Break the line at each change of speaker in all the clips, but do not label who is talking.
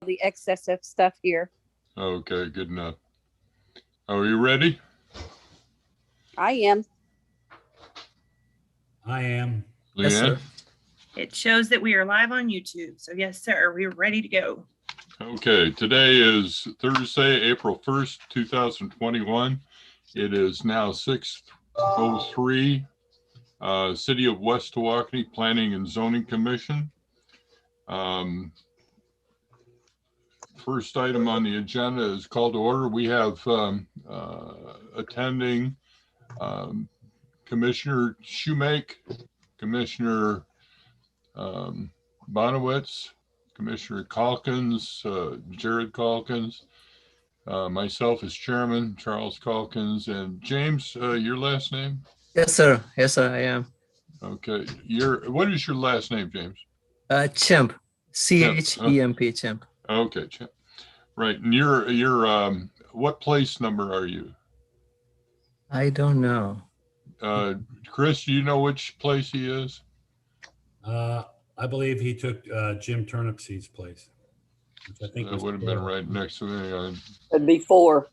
the excess of stuff here.
Okay, good enough. Are you ready?
I am.
I am.
Yes,
Leanne?
sir.
It shows that we are live on YouTube. So yes, sir, we're ready to go.
Okay, today is Thursday, April 1st, 2021. It is now 6:03. City of West Milwaukee Planning and Zoning Commission. First item on the agenda is call to order. We have attending Commissioner Shoemake, Commissioner Bonowitz, Commissioner Calkins, Jared Calkins, myself as chairman, Charles Calkins, and James, your last name?
Yes, sir. Yes, sir. I am.
Okay. What is your last name, James?
Chemp. CHEMP. Chemp.
Okay, Chemp. Right. And you're what place number are you?
I don't know.
Chris, do you know which place he is?
I believe he took Jim Turnipseed's place, which I think
That would have been right next to me.
It'd be 4.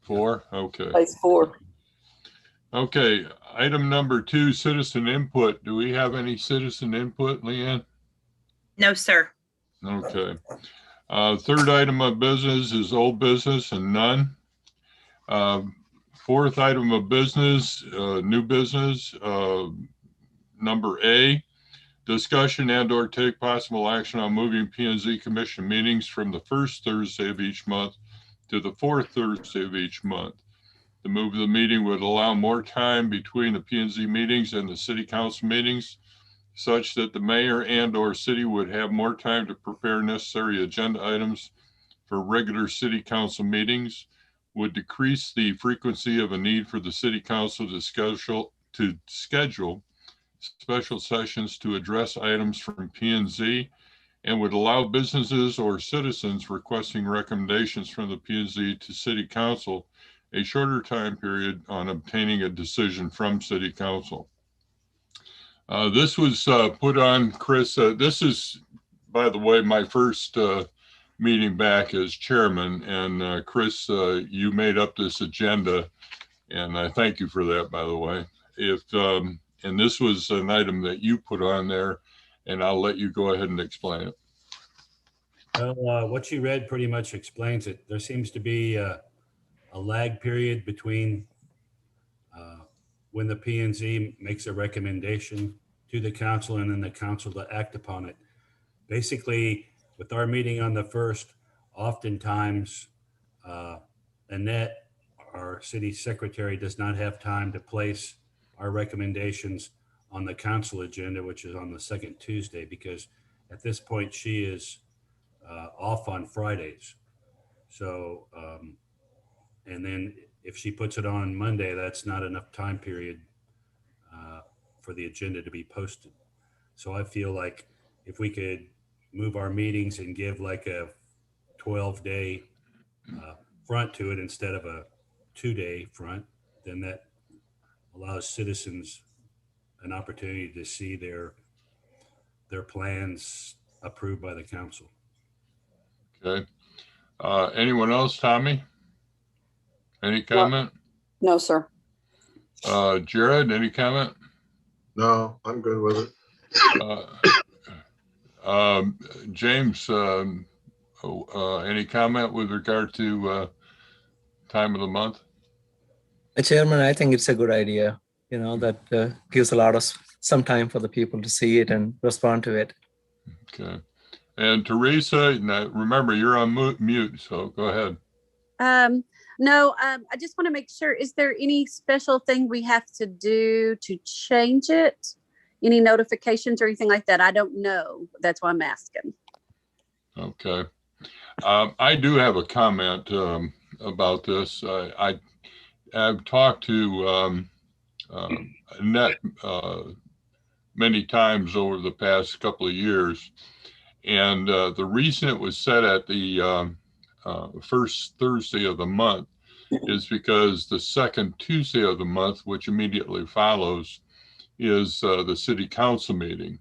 4? Okay.
Place 4.
Okay. Item number 2, citizen input. Do we have any citizen input, Leanne?
No, sir.
Okay. Third item of business is old business and none. Fourth item of business, new business, number A, discussion and or take possible action on moving P&Z Commission meetings from the first Thursday of each month to the fourth Thursday of each month. The move of the meeting would allow more time between the P&Z meetings and the city council meetings, such that the mayor and or city would have more time to prepare necessary agenda items for regular city council meetings, would decrease the frequency of a need for the city council to schedule special sessions to address items from P&Z, and would allow businesses or citizens requesting recommendations from the P&Z to city council a shorter time period on obtaining a decision from city council. This was put on, Chris. This is, by the way, my first meeting back as chairman. And Chris, you made up this agenda, and I thank you for that, by the way. And this was an item that you put on there, and I'll let you go ahead and explain it.
Well, what you read pretty much explains it. There seems to be a lag period between when the P&Z makes a recommendation to the council and then the council to act upon it. Basically, with our meeting on the first, oftentimes Annette, our city secretary, does not have time to place our recommendations on the council agenda, which is on the second Tuesday, because at this point she is off on Fridays. So, and then if she puts it on Monday, that's not enough time period for the agenda to be posted. So I feel like if we could move our meetings and give like a 12-day front to it instead of a 2-day front, then that allows citizens an opportunity to see their plans approved by the council.
Okay. Anyone else, Tommy? Any comment?
No, sir.
Jared, any comment?
No, I'm good with it.
James, any comment with regard to time of the month?
Chairman, I think it's a good idea. You know, that gives a lot of some time for the people to see it and respond to it.
Okay. And Teresa, now remember you're on mute, so go ahead.
No, I just want to make sure, is there any special thing we have to do to change it? Any notifications or anything like that? I don't know. That's why I'm asking.
Okay. I do have a comment about this. I've talked to Annette many times over the past couple of years. And the reason it was set at the first Thursday of the month is because the second Tuesday of the month, which immediately follows, is the city council meeting.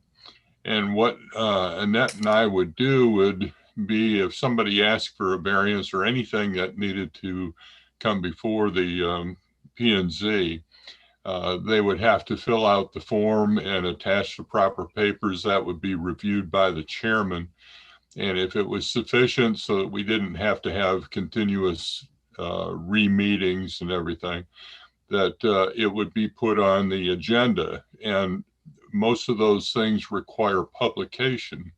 And what Annette and I would do would be if somebody asked for a variance or anything that needed to come before the P&Z, they would have to fill out the form and attach the proper papers that would be reviewed by the chairman. And if it was sufficient so that we didn't have to have continuous re-meetings and everything, that it would be put on the agenda. And most of those things require publication.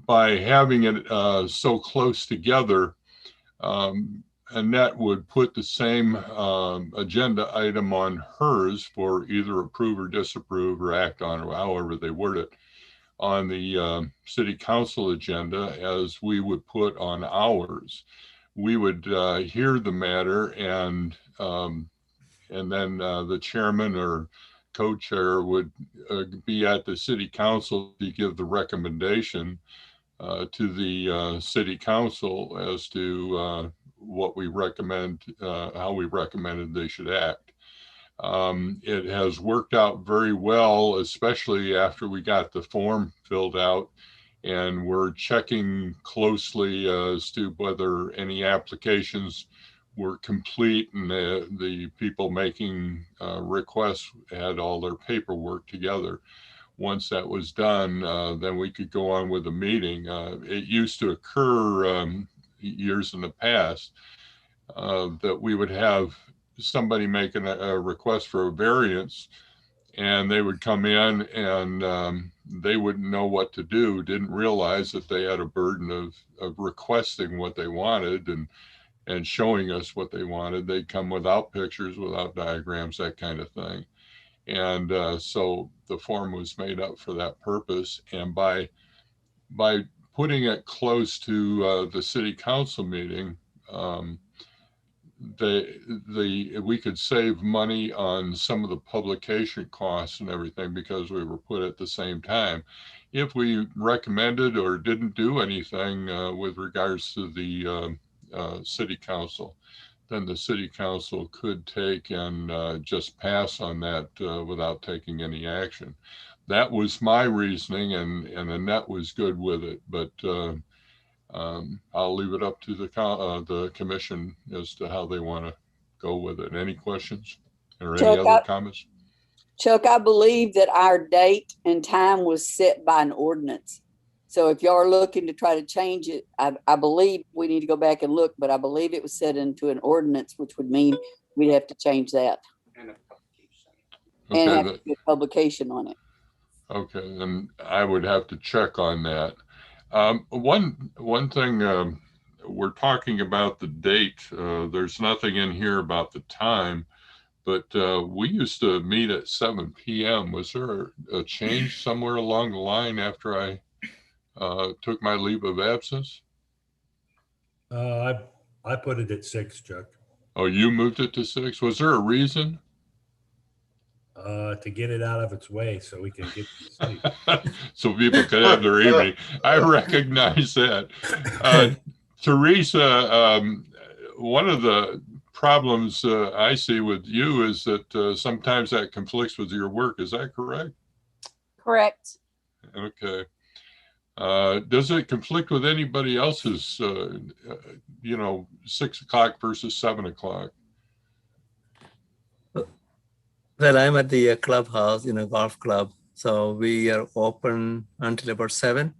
By having it so close together, Annette would put the same agenda item on hers for either approve or disapprove or act on, or however they word it, on the city council agenda as we would put on ours. We would hear the matter, and then the chairman or co-chair would be at the city council to give the recommendation to the city council as to what we recommend, how we recommended they should act. It has worked out very well, especially after we got the form filled out, and we're checking closely as to whether any applications were complete and the people making requests had all their paperwork together. Once that was done, then we could go on with the meeting. It used to occur years in the past that we would have somebody making a request for a variance, and they would come in and they wouldn't know what to do, didn't realize that they had a burden of requesting what they wanted and showing us what they wanted. They'd come without pictures, without diagrams, that kind of thing. And so the form was made up for that purpose. And by putting it close to the city council meeting, we could save money on some of the publication costs and everything because we were put at the same time. If we recommended or didn't do anything with regards to the city council, then the city council could take and just pass on that without taking any action. That was my reasoning, and Annette was good with it, but I'll leave it up to the commission as to how they want to go with it. Any questions or any other comments?
Chuck, I believe that our date and time was set by an ordinance. So if y'all are looking to try to change it, I believe we need to go back and look, but I believe it was set into an ordinance, which would mean we'd have to change that. And have to do a publication on it.
Okay, then I would have to check on that. One thing, we're talking about the date. There's nothing in here about the time, but we used to meet at 7 p.m. Was there a change somewhere along the line after I took my leave of absence?
I put it at 6, Chuck.
Oh, you moved it to 6? Was there a reason?
To get it out of its way so we can get to sleep.
So people could have their evening. I recognize that. Teresa, one of the problems I see with you is that sometimes that conflicts with your work. Is that correct?
Correct.
Okay. Does it conflict with anybody else's, 6 o'clock versus 7 o'clock?
Well, I'm at the clubhouse, golf club. So we are open until about 7.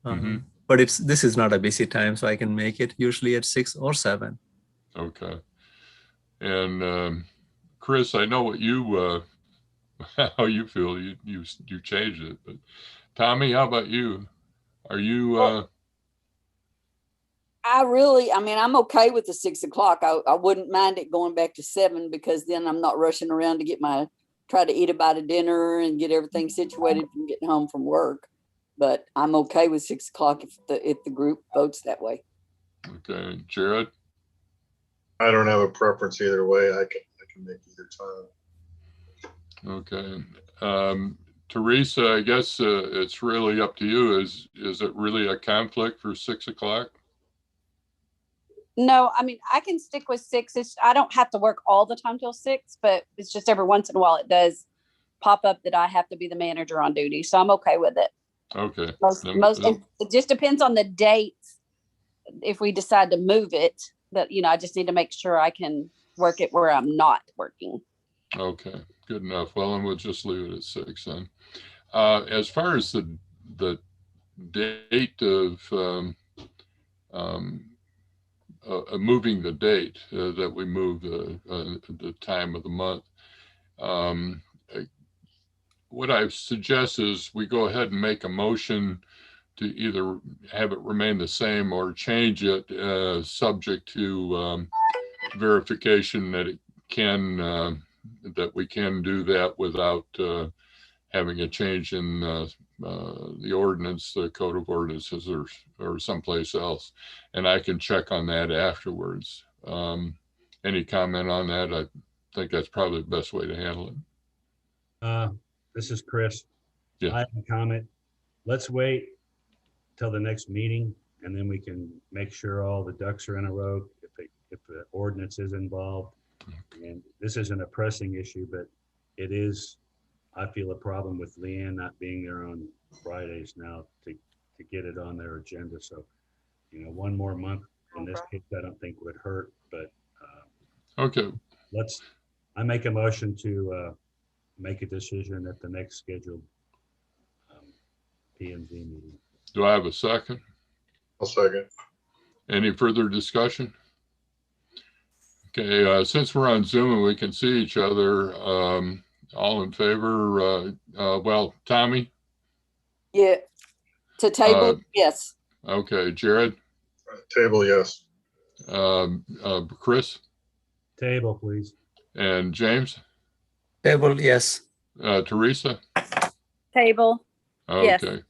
But this is not a busy time, so I can make it usually at 6 or 7.
Okay. And Chris, I know what you how you feel. You changed it, but Tommy, how about you? Are you?
I'm okay with the 6 o'clock. I wouldn't mind it going back to 7 because then I'm not rushing around to try to eat a bite of dinner and get everything situated from getting home from work. But I'm okay with 6 o'clock if the group votes that way.
Okay, Jared.
I don't have a preference either way. I can make either time.
Okay. Teresa, I guess it's really up to you. Is it really a conflict for 6 o'clock?
No, I can stick with 6. I don't have to work all the time till 6, but it's just every once in a while it does pop up that I have to be the manager on duty. So I'm okay with it.
Okay.
Most, it just depends on the dates. If we decide to move it, that, I just need to make sure I can work it where I'm not working.
Okay, good enough. Well, then we'll just leave it at 6 then. As far as the date of moving the date, that we move the time of the month, what I suggest is we go ahead and make a motion to either have it remain the same or change it, subject to verification that it can, that we can do that without having a change in the ordinance, the code of ordinances, or someplace else. And I can check on that afterwards. Any comment on that? I think that's probably the best way to handle it.
This is Chris.
Yeah.
I have a comment. Let's wait till the next meeting, and then we can make sure all the ducks are in a row if the ordinance is involved. And this isn't a pressing issue, but it is, I feel, a problem with Leanne not being there on Fridays now to get it on their agenda. So, one more month in this case, I don't think would hurt, but
Okay.
I make a motion to make a decision at the next scheduled P&Z meeting.
Do I have a second?
I'll second.
Any further discussion? Okay, since we're on Zoom and we can see each other, all in favor? Well, Tommy?
Yeah. To table, yes.
Okay, Jared?
Table, yes.
Chris?
Table, please.
And James?
Table, yes.
Teresa?
Table. Yes.
Okay.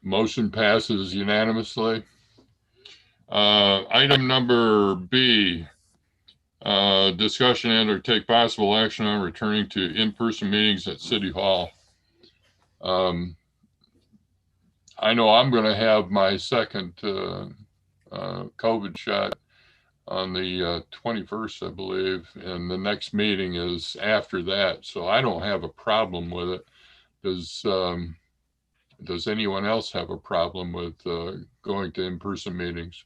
Motion passes unanimously. Item number B, discussion and or take possible action on returning to in-person meetings at City Hall. I know I'm going to have my second COVID shot on the 21st, I believe, and the next meeting is after that, so I don't have a problem with it. Does anyone else have a problem with going to in-person meetings?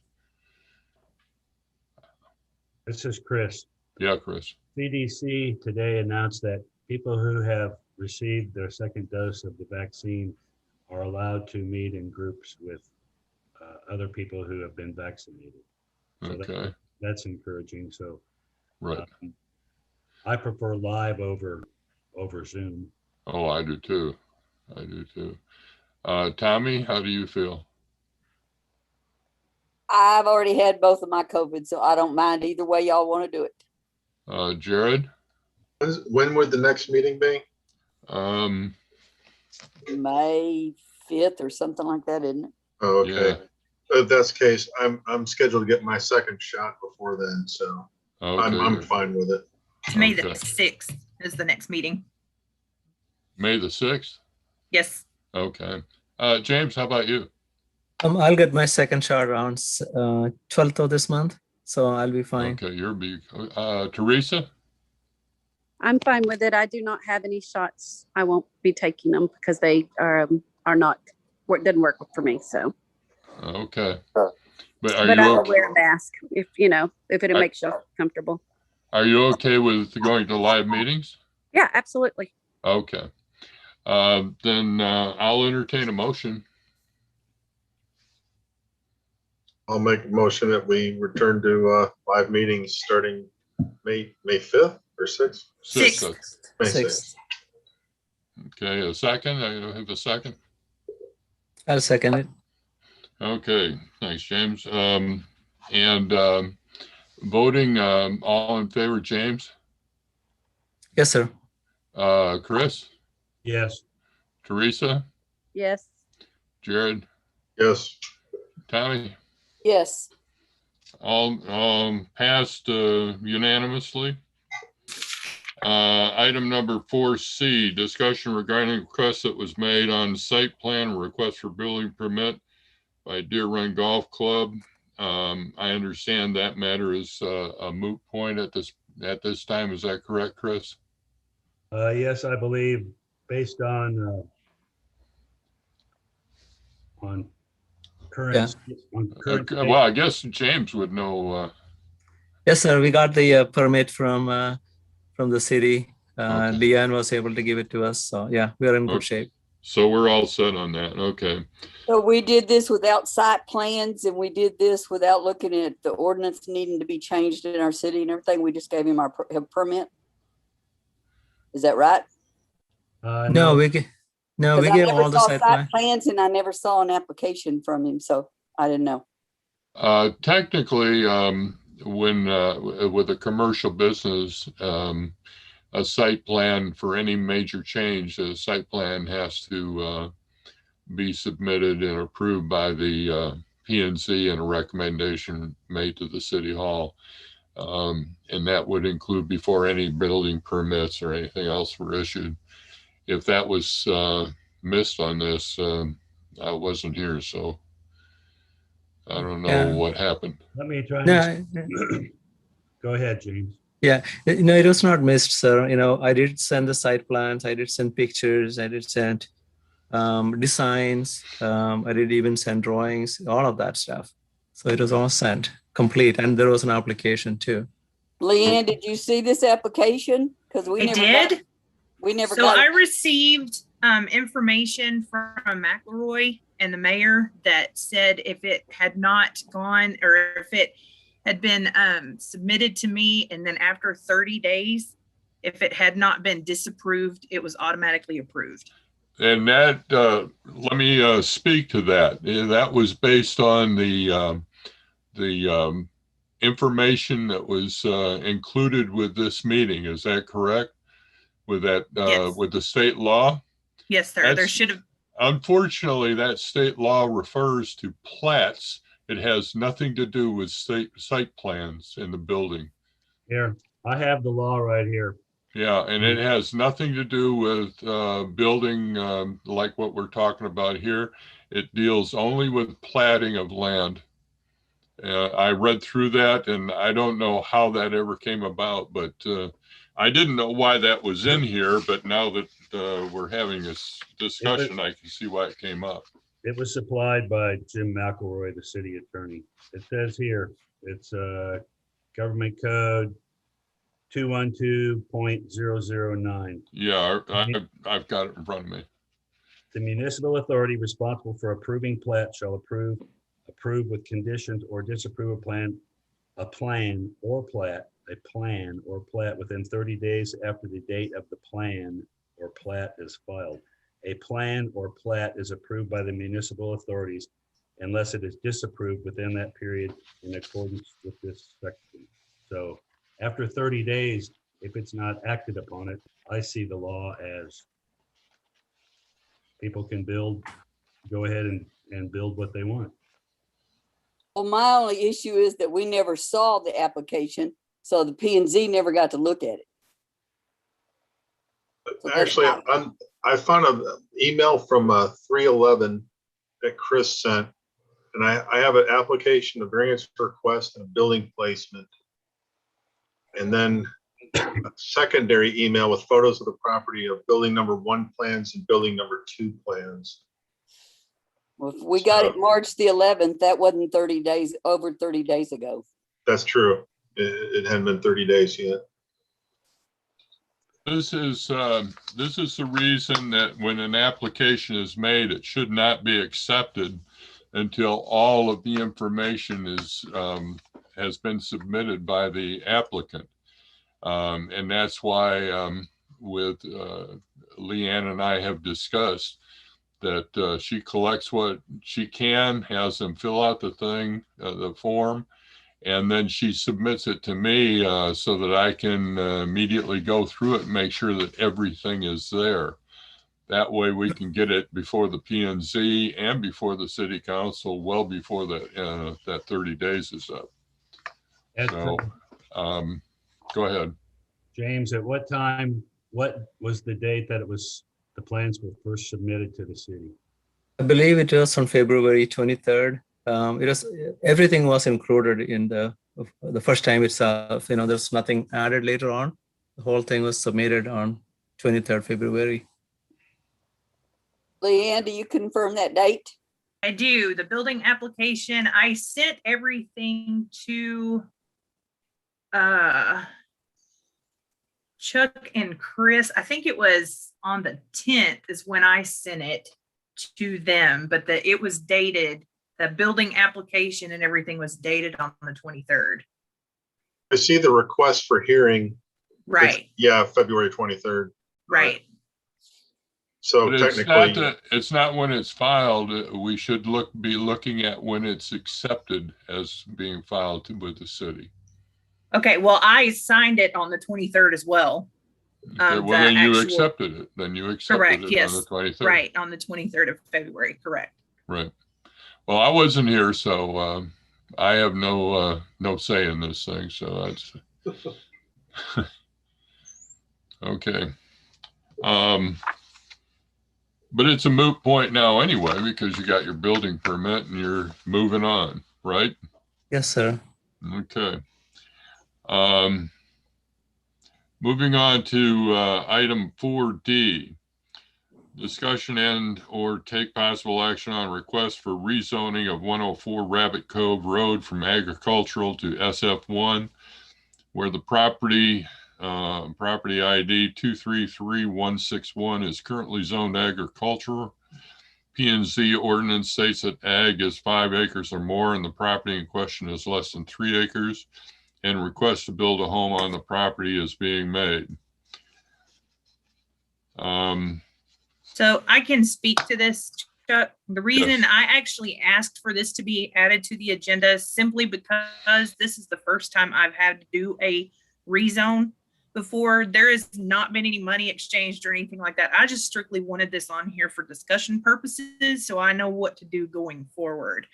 This is Chris.
Yeah, Chris.
CDC today announced that people who have received their second dose of the vaccine are allowed to meet in groups with other people who have been vaccinated. So
Okay.
that's encouraging. So
Right.
I prefer live over Zoom.
Oh, I do too. I do too. Tommy, how do you feel?
I've already had both of my COVID, so I don't mind either way y'all want to do it.
Jared?
When would the next meeting be?
May 5th or something like that, isn't it?
Oh, okay.
Yeah.
If that's the case, I'm scheduled to get my second shot before then, so
Okay.
I'm fine with it.
To me, the
Okay.
6th is the next meeting.
May the 6th?
Yes.
Okay. James, how about you?
I'll get my second shot around 12th of this month, so I'll be fine.
Okay, you're big. Teresa?
I'm fine with it. I do not have any shots. I won't be taking them because they are not, didn't work for me. So,
Okay.
Sure.
But are
but
you
I will
okay?
wear a mask if it makes you comfortable.
Are you okay with going to live meetings?
Yeah, absolutely.
Okay. Then I'll entertain a motion.
I'll make a motion that we return to live meetings starting May 5th or 6th?
Sixth.
May
6th.
Okay, a second. I have a second.
I'll second it.
Okay, thanks, James. And voting, all in favor, James?
Yes, sir.
Chris?
Yes.
Teresa?
Yes.
Jared?
Yes.
Tommy?
Yes.
All passed unanimously. Item number 4C, discussion regarding request that was made on site plan, request for building permit by Deer Run Golf Club. I understand that matter is a moot point at this time. Is that correct, Chris?
Yes, I believe based on on current. On current
Okay, well, I guess James would know.
Yes, sir. We got the permit from the city.
Okay.
Leanne was able to give it to us. So yeah, we are in good
Okay.
shape.
So we're all set on that. Okay.
So we did this without site plans and we did this without looking at the ordinance needing to be changed in our city and everything. We just gave him our permit. Is that right?
No, we
Because I
gave
never
all the
saw
site
site
plan.
plans and I never saw an application from him, so I didn't know.
Technically, when with a commercial business, a site plan for any major change, a site plan has to be submitted and approved by the P&Z and a recommendation made to the city hall. And that would include before any building permits or anything else were issued. If that was missed on this, I wasn't here, so I don't know
Yeah.
what happened.
Let me try.
No,
Go ahead, James.
yeah, no, it was not missed, sir. I did send the site plans. I did send pictures. I did send designs. I did even send drawings, all of that stuff. So it was all sent complete. And there was an application too.
Leanne, did you see this application? Because we
I
never
did.
we never
So
got
I
it.
received information from McElroy and the mayor that said if it had not gone or if it had been submitted to me and then after 30 days, if it had not been disapproved, it was automatically approved.
And that, let me speak to that. That was based on the information that was included with this meeting. Is that correct? With that,
Yes.
with the state law?
Yes, sir. There
That's-
should have.
Unfortunately, that state law refers to plats. It has nothing to do with site plans in the building.
Here, I have the law right here.
Yeah, and it has nothing to do with building like what we're talking about here. It deals only with platting of land. I read through that and I don't know how that ever came about, but I didn't know why that was in here, but now that we're having this discussion, I can see why it came up.
It was supplied by Jim McElroy, the city attorney. It says here, it's government code 212.009.
Yeah, I've got it in front of me.
The municipal authority responsible for approving plat shall approve with conditions or disapprove a plan or plat within 30 days after the date of the plan or plat is filed. A plan or plat is approved by the municipal authorities unless it is disapproved within that period in accordance with this section. So after 30 days, if it's not acted upon it, I see the law as people can build, go ahead and build what they want.
Well, my only issue is that we never saw the application, so the P&Z never got to look at it. So that's
Actually,
not-
I found an email from 311 that Chris sent, and I have an application, a variance request, and a building placement. And then a secondary email with photos of the property of building number 1 plans and building number 2 plans.
Well, if we got it March the 11th, that wasn't 30 days, over 30 days ago.
That's true. It hadn't been 30 days yet.
This is the reason that when an application is made, it should not be accepted until all of the information has been submitted by the applicant. And that's why with Leanne and I have discussed that she collects what she can, has them fill out the thing, the form, and then she submits it to me so that I can immediately go through it and make sure that everything is there. That way we can get it before the P&Z and before the city council, well before that 30 days is up. So, go ahead.
James, at what time, what was the date that the plans were first submitted to the city?
I believe it was on February 23rd. Everything was included in the first time itself. There's nothing added later on. The whole thing was submitted on 23rd February.
Leanne, do you confirm that date?
I do. The building application, I sent everything to Chuck and Chris. I think it was on the 10th is when I sent it to them, but it was dated, the building application and everything was dated on the 23rd.
I see the request for hearing.
Right,
Yeah, February 23rd.
right.
So
But
technically,
it's not when it's filed. We should be looking at when it's accepted as being filed with the city.
Okay, well, I signed it on the 23rd as well.
Okay, well, then you accepted it. Then you accepted
Correct,
it
yes.
on the 23rd.
Right, on the 23rd of February, correct.
Right. Well, I wasn't here, so I have no say in this thing. So that's okay. But it's a moot point now anyway, because you got your building permit and you're moving on, right?
Yes, sir.
Okay. Moving on to item 4D. Discussion and or take possible action on request for rezoning of 104 Rabbit Cove Road from agricultural to SF1, where the property ID 233161 is currently zoned agricultural. P&Z ordinance states that ag is 5 acres or more and the property in question is less than 3 acres, and request to build a home on the property is being made.
So I can speak to this, Chuck. The reason
Yes.
I actually asked for this to be added to the agenda is simply because this is the first time I've had to do a rezone before. There has not been any money exchanged or anything like that. I just strictly wanted this on here for discussion purposes, so I know what to do going forward.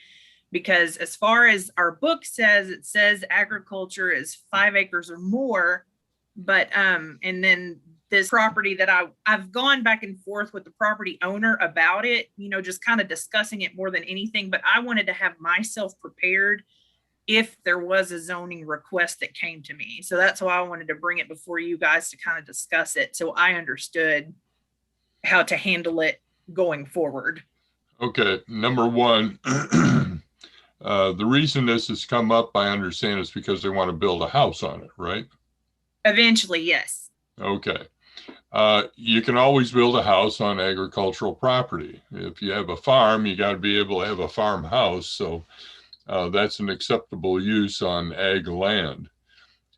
Because as far as our book says, it says agriculture is 5 acres or more, but and then this property that I've gone back and forth with the property owner about it, you know, just kind of discussing it more than anything, but I wanted to have myself prepared if there was a zoning request that came to me. So that's why I wanted to bring it before you guys to kind of discuss it, so I understood how to handle it going forward.
Okay, number one, the reason this has come up, I understand, is because they want to build a house on it, right?
Eventually, yes.
Okay. You can always build a house on agricultural property. If you have a farm, you got to be able to have a farmhouse. So that's an acceptable use on ag land.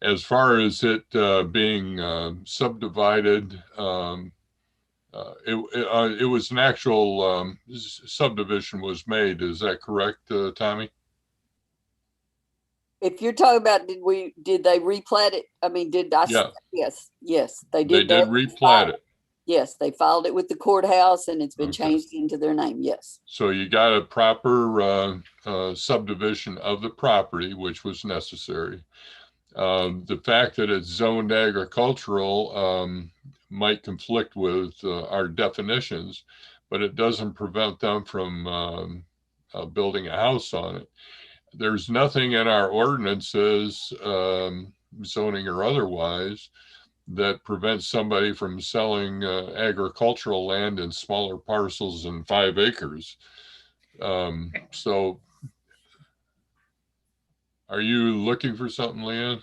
As far as it being subdivided, it was an actual subdivision was made. Is that correct, Tommy?
If you're talking about, did they replat it? I mean,
Yeah.
Yes, they
They
did.
did replat it.
Yes, they filed it with the courthouse and it's been
Okay.
changed into their name. Yes.
So you got a proper subdivision of the property, which was necessary. The fact that it's zoned agricultural might conflict with our definitions, but it doesn't prevent them from building a house on it. There's nothing in our ordinances, zoning or otherwise, that prevents somebody from selling agricultural land in smaller parcels than 5 acres. So are you looking for something, Leanne?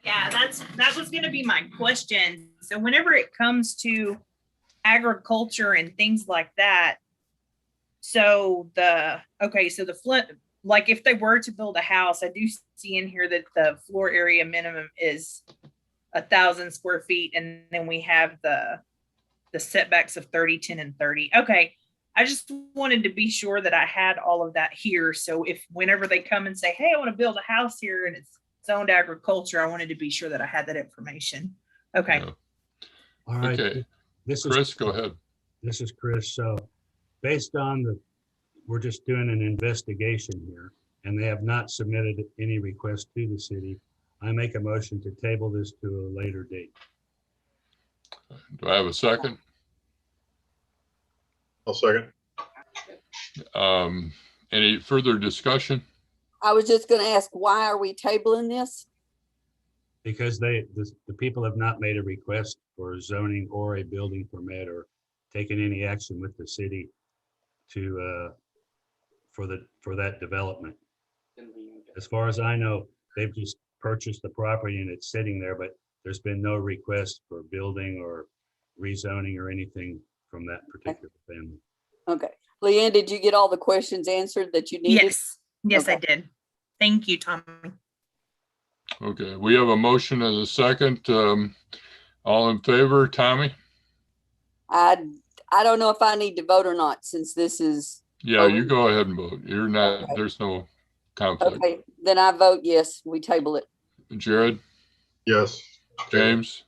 Yeah, that was going to be my question. So whenever it comes to agriculture and things like that, so the like if they were to build a house, I do see in here that the floor area minimum is 1,000 square feet, and then we have the setbacks of 30, 10, and 30. Okay, I just wanted to be sure that I had all of that here. So if whenever they come and say, "Hey, I want to build a house here," and it's zoned agriculture, I wanted to be sure that I had that information. Okay.
Yeah.
All right.
Okay.
This
Chris,
is
go ahead.
This is Chris. So based on we're just doing an investigation here, and they have not submitted any request to the city. I make a motion to table this to a later date.
Do I have a second?
I'll second.
Any further discussion?
I was just going to ask, why are we tabling this?
Because the people have not made a request for zoning or a building permit or taken any action with the city to for that development. As far as I know, they've just purchased the property and it's sitting there, but there's been no request for building or rezoning or anything from that particular family.
Okay. Leanne, did you get all the questions answered that you needed?
Yes, yes, I
Okay.
did. Thank you, Tommy.
Okay, we have a motion and a second. All in favor, Tommy?
I don't know if I need to vote or not since this is.
Yeah, you go ahead and vote. You're not,
Okay.
there's no conflict.
Okay, then I vote yes, we table it.
Jared,
Yes.
James,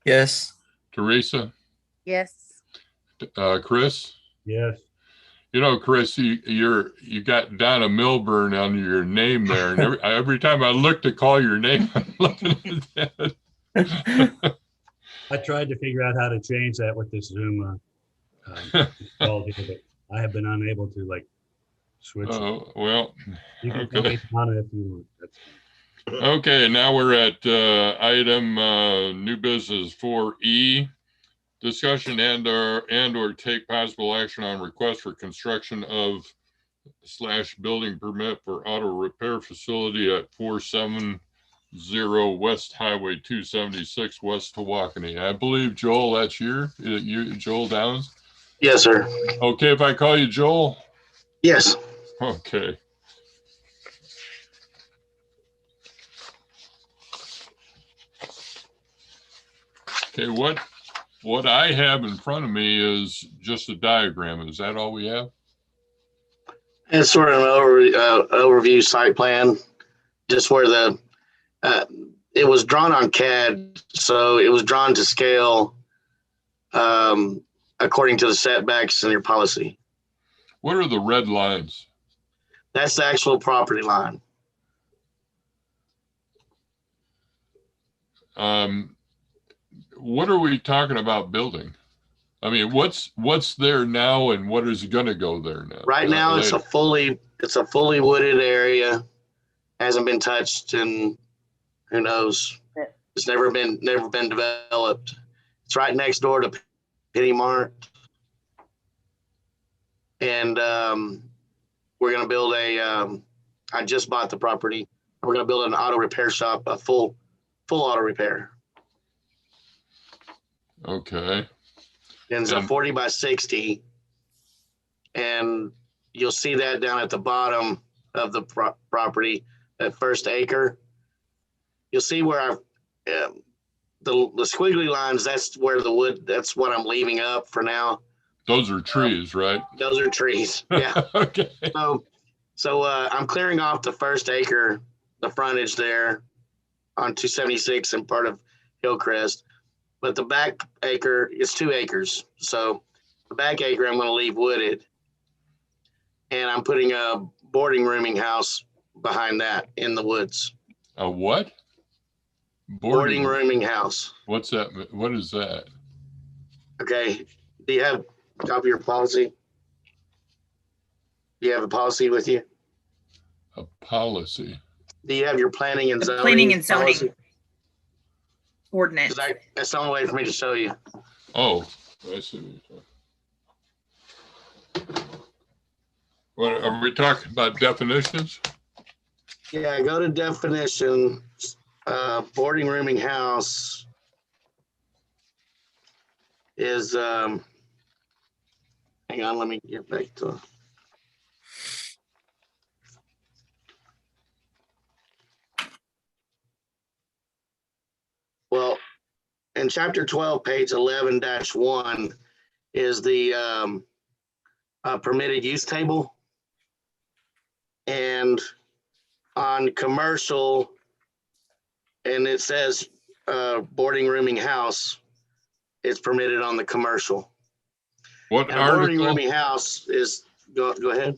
Yes.
Teresa,
Yes.
Chris?
Yes.
You know, Chris, you got Donna Milburn on your name there, and every time I look to call your name, I'm looking at that.
I tried to figure out how to change that with this Zoom call here, but I have been unable to switch.
Oh, well,
You can call
okay.
me Donna if you want. That's fine.
Okay, now we're at item new business 4E. Discussion and or take possible action on request for construction of / building permit for auto repair facility at 470 West Highway 276 West Tawakoni. I believe, Joel, that's you, Joel Downs.
Yes, sir.
Okay, if I call you Joel?
Yes.
Okay. Okay, what I have in front of me is just a diagram. Is that all we have?
It's sort of an overview site plan, just where it was drawn on CAD, so it was drawn to scale according to the setbacks in your policy.
What are the red lines?
That's the actual property line.
What are we talking about building? I mean, what's there now and what is going to go there now?
Right now, it's a fully wooded area. Hasn't been touched in who knows. It's never been developed. It's right next door to Penny Mart, and we're gonna build a. I just bought the property. We're gonna build an auto repair shop, a full auto repair.
Okay.
And it's a 40 by 60, and you'll see that down at the bottom of the property, that first acre. You'll see where our the squiggly lines. That's where the wood. That's what I'm leaving up for now.
Those are trees, right?
Those are trees. Yeah.
Okay.
So I'm clearing off the first acre, the frontage there on 276 and part of Hillcrest. But the back acre is 2 acres. So the back acre I'm going to leave wooded. And I'm putting a boarding rooming house behind that in the woods.
A what?
Boarding rooming house.
What's that? What is that?
Okay. Do you have a copy of your policy? Do you have a policy with you?
A policy.
Do you have your planning and zoning?
Planning and zoning
policy?
ordinance.
That's the only way for me to show you.
Oh, I see what you're talking. What are we talking about? Definitions?
Yeah, go to definition. Boarding rooming house is hang on, let me get back to well, in chapter 12, page 11-1 is the permitted use table. And on commercial, and it says boarding rooming house, it's permitted on the commercial.
What
And a boarding
article?
rooming house is, go ahead.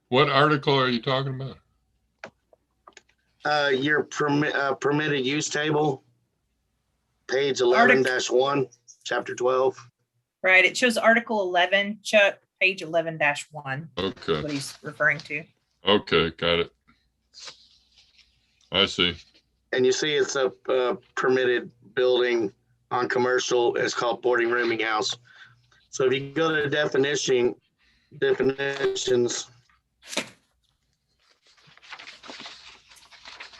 What article are you talking about?
Your permitted use table, page 11-1, chapter 12.
Right. It shows Article 11, Chuck, page 11-1.
Okay.
What he's referring to.
Okay, got it. I see.
And you see it's a permitted building on commercial. It's called boarding rooming house. So if you go to definitions,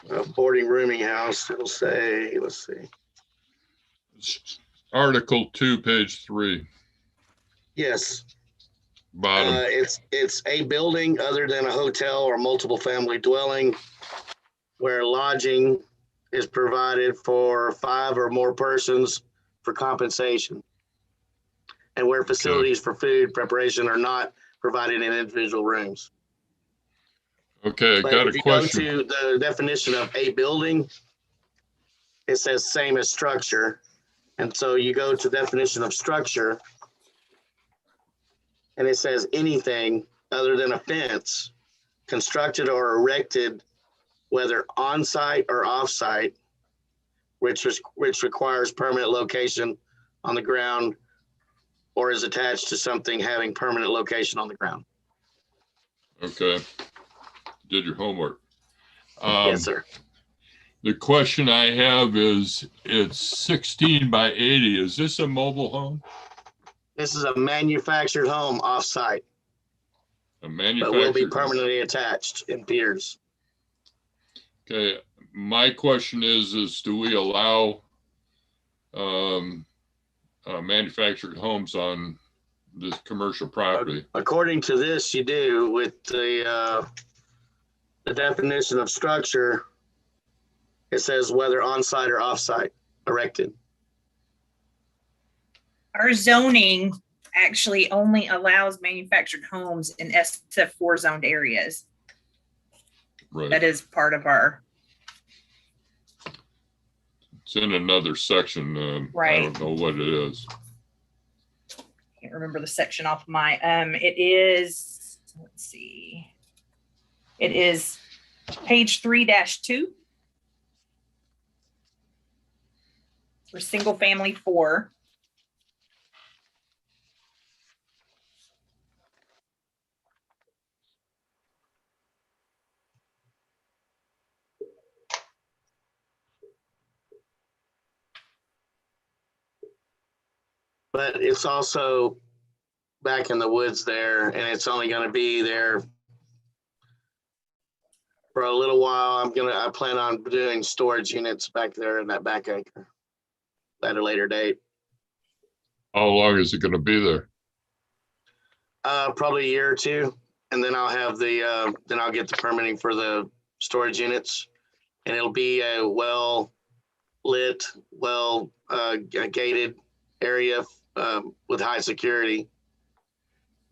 A boarding rooming house, it'll say, let's see.
Article 2, page 3,
Yes,
bottom.
it's a building other than a hotel or multiple family dwelling where lodging is provided for 5 or more persons for compensation, and where facilities for food preparation are not provided in individual rooms.
Okay, I
But
got a
if you
question.
go to the definition of a building, it says same as structure. And so you go to definition of structure, and it says anything other than a fence constructed or erected, whether on-site or off-site, which requires permanent location on the ground or is attached to something having permanent location on the ground.
Okay, did your homework.
Yes, sir.
The question I have is, it's 16 by 80. Is this a mobile home?
This is a manufactured home off-site,
A
but
manufactured
will be
home?
permanently attached in piers.
Okay, my question is do we allow manufactured homes on this commercial property?
According to this, you do with the definition of structure. It says whether on-site or off-site erected.
Our zoning actually only allows manufactured homes in SF4 zoned areas.
Right.
That is part of our,
It's in another section. I
Right.
don't know what it is.
can't remember the section off my, it is, let's see. It is page 3-2. For single family 4.
But it's also back in the woods there, and it's only going to be there for a little while. I plan on doing storage units back there in that back acre at a later date.
How long is it going to be there?
Probably a year or two, and then I'll have then I'll get the permitting for the storage units, and it'll be a well lit, gated area with high security.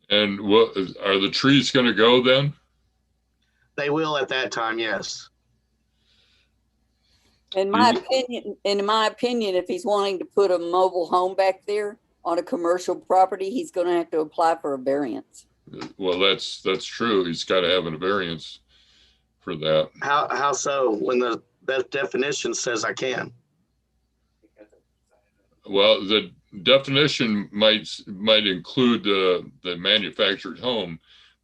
And what are the trees going to go then?
They will at that time, yes.
In my opinion, if he's wanting to put a mobile home back there on a commercial property, he's going to have to apply for a variance.
Well, that's true. He's got to have a variance for that.
How so? When the definition says I can.
Well, the definition might include the manufactured home,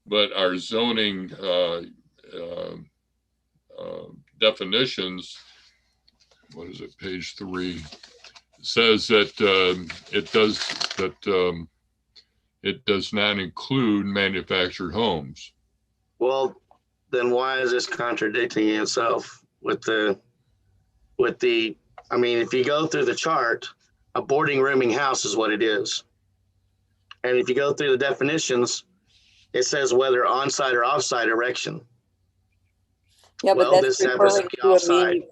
but our zoning definitions, what is it, page 3, says that it does not include manufactured homes.
Well, then why is this contradicting itself with the, I mean, if you go through the chart, a boarding rooming house is what it is. And if you go through the definitions, it says whether on-site or off-site erection.
Yeah, but
Well,
that's
this happens to
referring
be
to
off-site.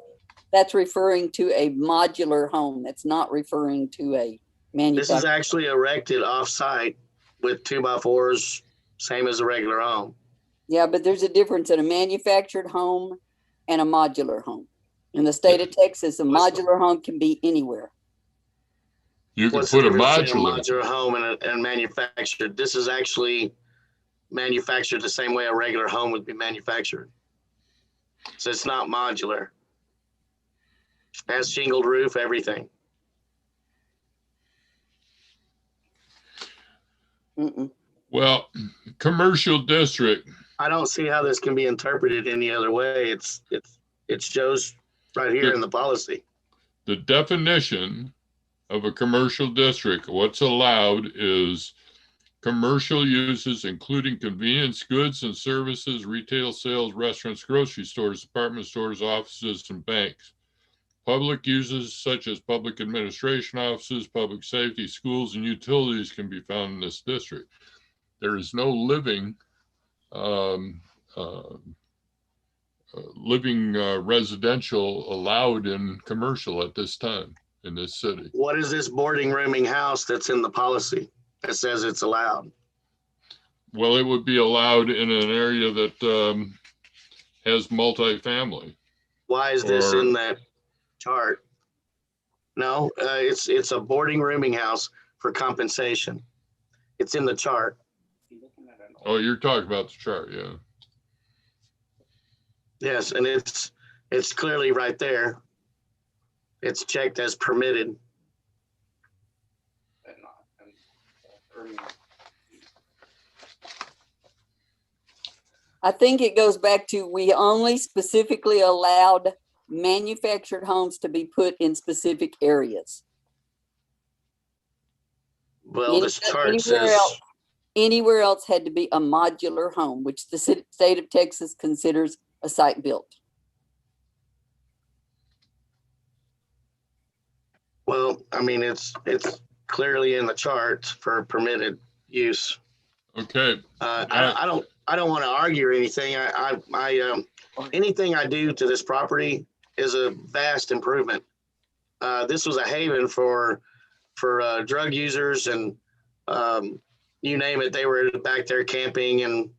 that's referring to a modular home. That's not referring to a
This
manufactured.
is actually erected off-site with 2x4s, same as a regular home.
Yeah, but there's a difference in a manufactured home and a modular home. In the state of Texas, a modular home can be anywhere.
You can
What's the
put a
difference between
modular.
a modular home and manufactured? This is actually manufactured the same way a regular home would be manufactured. So it's not modular. It has shingled roof, everything.
Mm-mm.
Well, commercial district.
I don't see how this can be interpreted any other way. It shows right here in the policy.
The definition of a commercial district, what's allowed is Commercial uses, including convenience goods and services, retail sales, restaurants, grocery stores, department stores, offices, and banks. Public uses such as public administration offices, public safety, schools, and utilities can be found in this district. There is no living residential allowed in commercial at this time in this city.
What is this boarding rooming house that's in the policy that says it's allowed?
Well, it would be allowed in an area that has multifamily.
Why is this in that chart? No, it's a boarding rooming house for compensation. It's in the chart.
Oh, you're talking about the chart, yeah.
Yes, and it's clearly right there. It's checked as permitted.
I think it goes back to, we only specifically allowed manufactured homes to be put in specific areas.
Well, this chart says,
Anywhere else had to be a modular home, which the state of Texas considers a site built.
well, I mean, it's clearly in the chart for permitted use.
Okay.
I don't want to argue or anything. Anything I do to this property is a vast improvement. This was a haven for drug users and you name it. They were back there camping and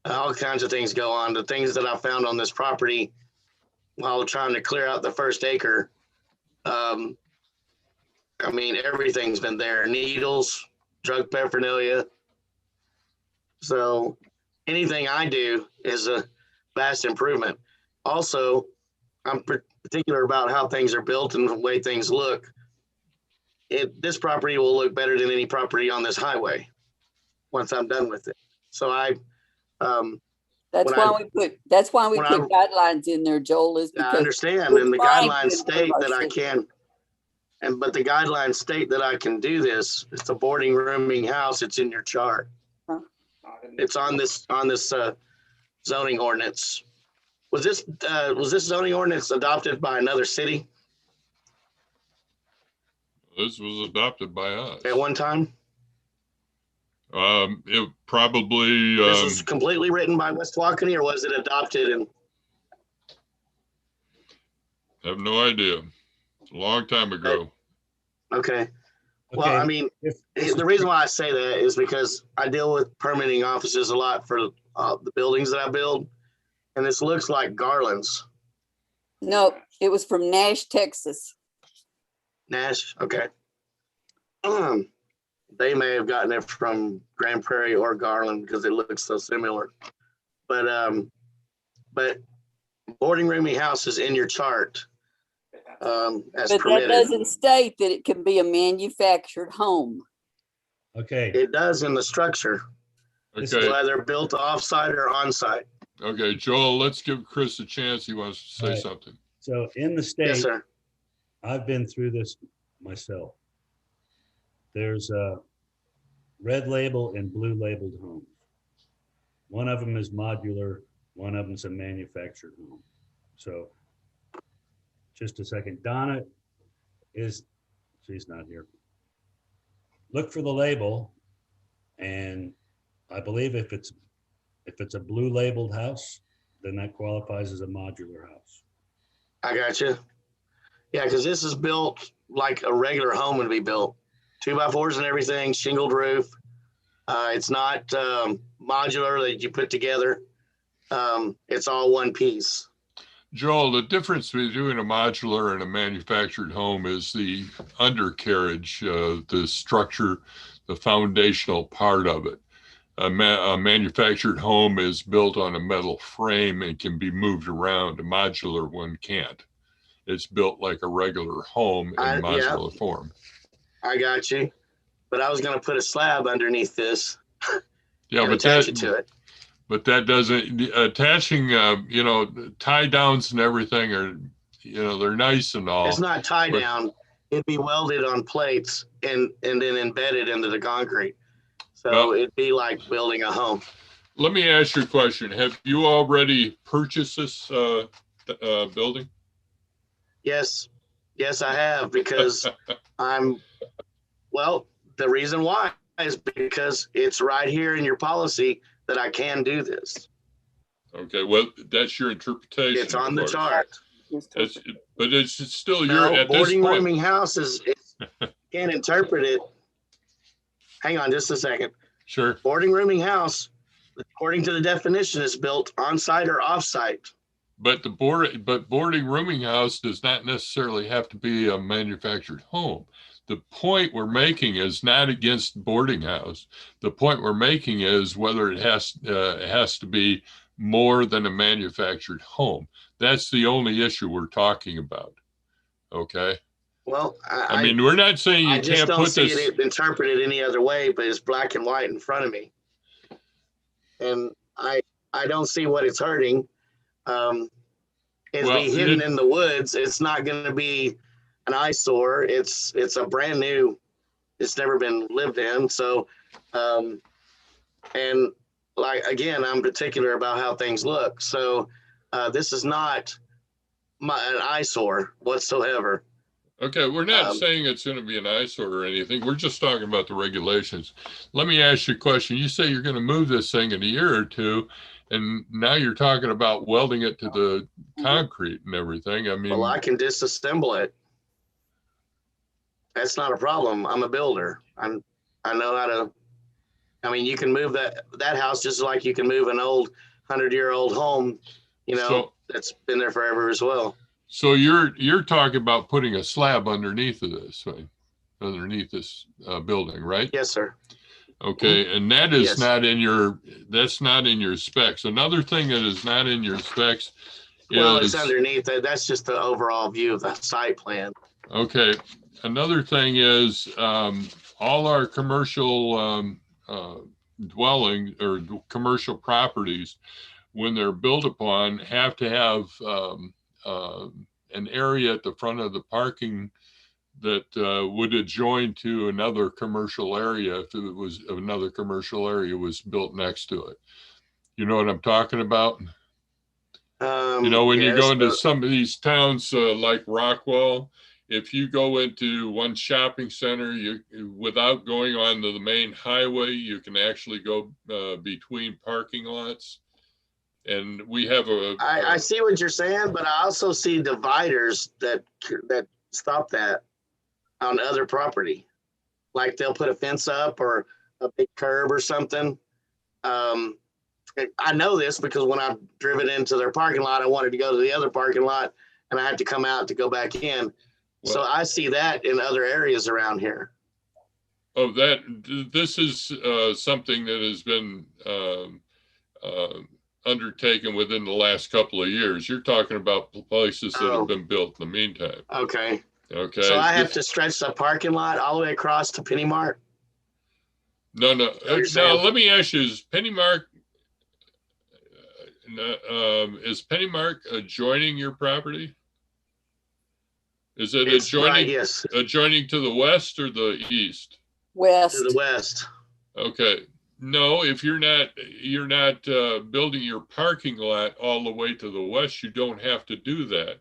all kinds of things go on. The things that I found on this property while trying to clear out the first acre, I mean, everything's been there. Needles, drug paraphernalia. So anything I do is a vast improvement. Also, I'm particular about how things are built and the way things look. This property will look better than any property on this highway once I'm done with it. So
That's why we put guidelines in there, Joel, is because
I understand, and the guidelines state that I can, but the guidelines state that I can do this. It's a boarding rooming house. It's in your chart.
Huh?
It's on this zoning ordinance. Was this zoning ordinance adopted by another city
This was adopted by us.
at one time?
It probably,
This was completely written by West Waukene, or was it adopted and?
have no idea. A long time ago.
Okay. Well, I mean, the reason why I say that is because I deal with permitting offices a lot for the buildings that I build, and this looks like Garland's.
no, it was from Nash, Texas.
Nash, okay. They may have gotten it from Grand Prairie or Garland because it looks so similar. But boarding rooming house is in your chart as
But
permitted.
that doesn't state that it can be a manufactured home.
Okay,
It does in the structure,
Okay,
whether built off-site or on-site.
okay, Joel, let's give Chris a chance. He wants to say
Right.
something.
so in the state,
Yes, sir.
I've been through this myself. There's a red label and blue labeled homes. One of them is modular, one of them's a manufactured home. So just a second, Donna she's not here. Look for the label, and I believe if it's a blue labeled house, then that qualifies as a modular house.
I got you. Yeah, because this is built like a regular home would be built. 2x4s and everything, shingled roof. It's not modular that you put together. It's all one piece.
Joel, the difference between a modular and a manufactured home is the undercarriage, the structure, the foundational part of it. A manufactured home is built on a metal frame and can be moved around. A modular one can't. It's built like a regular home in modular form.
I got you. But I was going to put a slab underneath this
Yeah,
and
but
attach it to it.
But that doesn't, attaching, tie downs and everything are, they're nice and all.
It's not tie
but-
down. It'd be welded on plates and then embedded into the concrete. So
Well-
it'd be like building a home.
Let me ask you a question. Have you already purchased this building?
Yes, yes, I have, because well, the reason why is because it's right here in your policy that I can do this.
Okay, well, that's your interpretation.
It's on the
of course.
chart.
But it's still your,
No,
at this
boarding
point.
rooming house can't interpret it. Hang on just a second.
Sure.
Boarding rooming house, according to the definition, is built on site or off site.
But boarding rooming house does not necessarily have to be a manufactured home. The point we're making is not against boarding house. The point we're making is whether it has to be more than a manufactured home. That's the only issue we're talking about. Okay.
Well,
I mean, we're not saying you
I just
can't
don't
put
see
this.
it interpreted any other way, but it's black and white in front of me. And I don't see what it's hurting. It's
Well,
be hidden in the woods. It's not going to be an eyesore. It's a brand new, it's never been lived in. So, and like, again, I'm particular about how things look. So this is not an eyesore whatsoever.
Okay, we're not saying it's going to be an eyesore or anything. We're just talking about the regulations. Let me ask you a question. You say you're going to move this thing in a year or two, and now you're talking about welding it to the concrete and everything. I mean,
Well, I can disassemble it. That's not a problem. I'm a builder. I know how to. I mean, you can move that house just like you can move an old 100-year-old home, that's been there forever as well.
So you're talking about putting a slab underneath of this, right? Underneath this building, right?
Yes, sir.
Okay, and that is
Yes.
that's not in your specs. Another thing that is not in your specs
Well,
is,
it's underneath. That's just the overall view of the site plan.
okay. Another thing is all our commercial dwelling or commercial properties, when they're built upon, have to have an area at the front of the parking that would adjoin to another commercial area if it was another commercial area was built next to it. You know what I'm talking about? When you go into some of these towns like Rockwell, if you go into one shopping center, without going onto the main highway, you can actually go between parking lots. And we have
I see what you're saying, but I also see dividers that stop that on other property. Like they'll put a fence up or a big curb or something. I know this because when I've driven into their parking lot, I wanted to go to the other parking lot and I had to come out to go back in. Well, so I see that in other areas around here.
Oh, this is something that has been undertaken within the last couple of years. You're talking about places that have been built in the meantime.
Okay.
Okay.
So I have to stretch the parking lot all the way across to Penny Mart?
No. Now, let me ask you, is Penny Mart adjoining your property? Is it adjoining?
Right, yes.
Adjoining to the west or the east?
West.
To the west.
Okay. No, if you're not building your parking lot all the way to the west, you don't have to do that.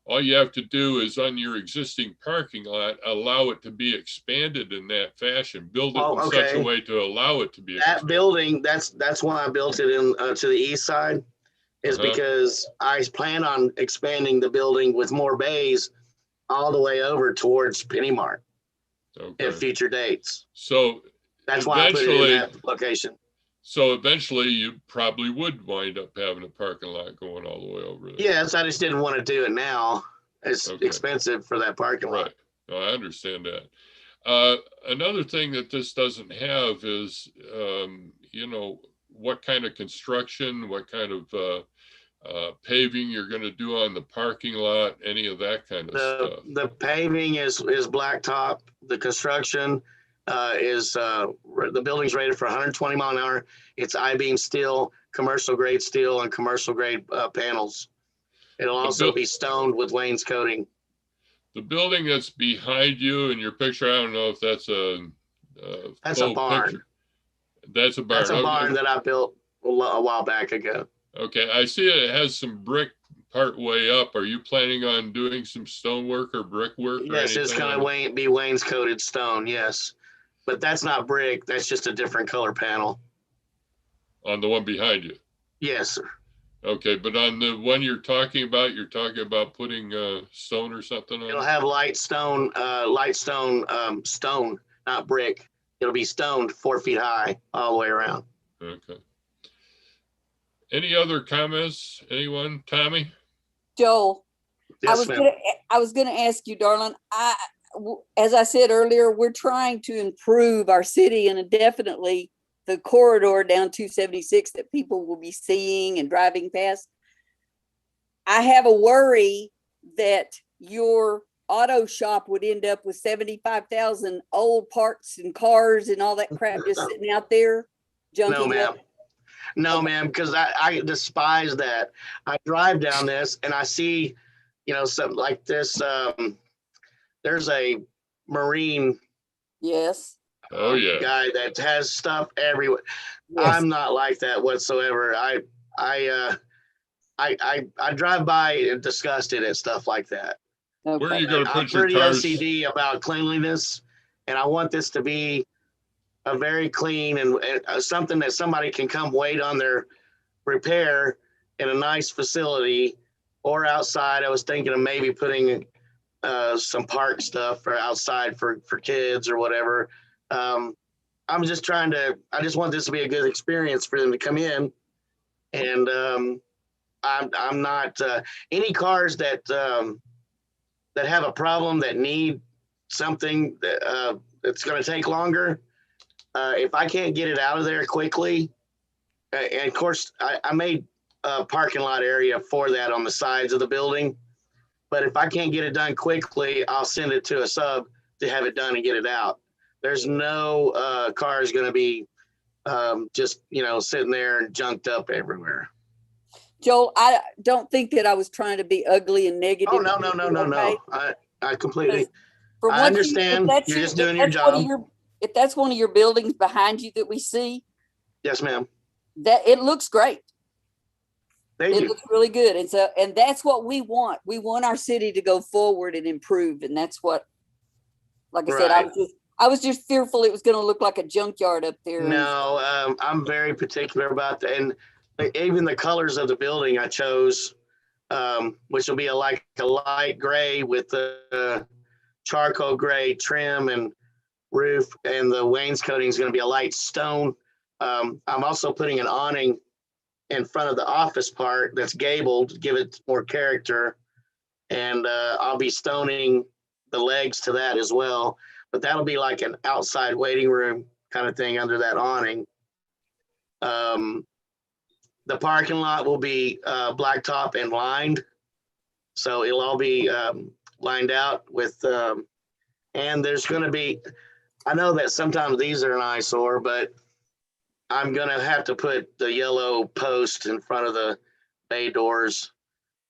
All you have to do is on your existing parking lot, allow it to be expanded in that fashion. Build it in such a way to allow it to be expanded.
That building, that's why I built it in to the east side, is because I plan on expanding the building with more bays all the way over towards Penny Mart at future dates.
So
that's why I put it in that location.
So eventually you probably would wind up having a parking lot going all the way over there.
Yes, I just didn't want to do it now. It's expensive for that parking lot.
Right. No, I understand that. Another thing that this doesn't have is, what kind of construction, what kind of paving you're going to do on the parking lot, any of that kind of stuff.
The paving is blacktop. The construction is the building's rated for 120 mile an hour. It's I-beam steel, commercial grade steel, and commercial grade panels. It'll also be stoned with wainscoting.
The building that's behind you in your picture, I don't know if that's a
barn.
Picture. That's a barn.
That's a
Okay.
barn that I built a while back ago.
Okay, I see it has some brick part way up. Are you planning on doing some stonework or brickwork or
Yes,
anything?
it's gonna be wainscoted stone, yes. But that's not brick, that's just a different color panel.
On the one behind you?
Yes, sir.
Okay, but on the one you're talking about putting stone or something on
It'll
it?
have stone, not brick. It'll be stoned 4 feet high all the way around.
Okay. Any other comments? Anyone? Tommy?
Joel,
Yes, ma'am.
I was gonna ask you, darling, as I said earlier, we're trying to improve our city and definitely the corridor down 276 that people will be seeing and driving past. I have a worry that your auto shop would end up with 75,000 old parts and cars and all that crap just sitting out there.
No,
junking
ma'am.
up.
No, ma'am, because I despise that. I drive down this and I see, something like this. There's a Marine
Yes.
Oh, yeah.
guy that has stuff everywhere.
Yes.
I'm not like that whatsoever. I drive by and disgusted at stuff like that.
Okay.
Where are you going to
I'm
put your
pretty
cars?
OCD about cleanliness, and I want this to be a very clean and something that somebody can come wait on their repair in a nice facility or outside. I was thinking of maybe putting some park stuff for outside for kids or whatever. I just want this to be a good experience for them to come in. And I'm not any cars that have a problem that need something that's going to take longer. If I can't get it out of there quickly, and of course I made a parking lot area for that on the sides of the building. But if I can't get it done quickly, I'll send it to a sub to have it done and get it out. There's no cars going to be just, sitting there and junked up everywhere.
Joel, I don't think that I was trying to be ugly and negative.
Oh, no. I completely,
For
I
one
understand.
thing,
You're just doing your job.
If that's one of your buildings behind you that we see,
Yes, ma'am.
that it looks great.
Thank
It
you.
looks really good. And that's what we want. We want our city to go forward and improve. And that's what, like I said,
Right.
I was just fearful it was going to look like a junkyard up there.
No, I'm very particular about that. And even the colors of the building I chose, which will be like a light gray with the charcoal gray trim and roof, and the wainscoting is going to be a light stone. I'm also putting an awning in front of the office part that's gabled to give it more character. And I'll be stoning the legs to that as well. But that'll be like an outside waiting room kind of thing under that awning. The parking lot will be blacktop and lined. So it'll all be lined out with, and there's going to be, I know that sometimes these are an eyesore, but I'm going to have to put the yellow post in front of the bay doors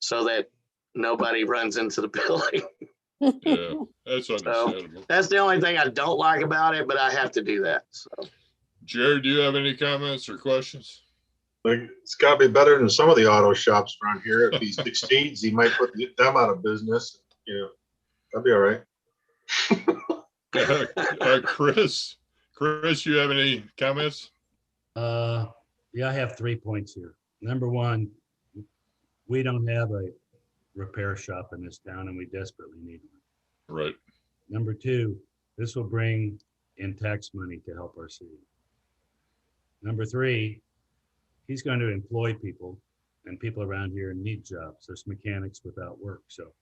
so that nobody runs into the building.
Yeah, that's understandable.
That's the only thing I don't like about it, but I have to do that. So,
Jared, do you have any comments or questions?
Like, it's got to be better than some of the auto shops around here. If he succeeds, he might put them out of business. That'd be all right.
Chris, you have any comments?
Yeah, I have 3 points here. Number one, we don't have a repair shop in this town and we desperately need one.
Right.
Number two, this will bring in tax money to help our city. Number three, he's going to employ people, and people around here need jobs. There's mechanics without work. So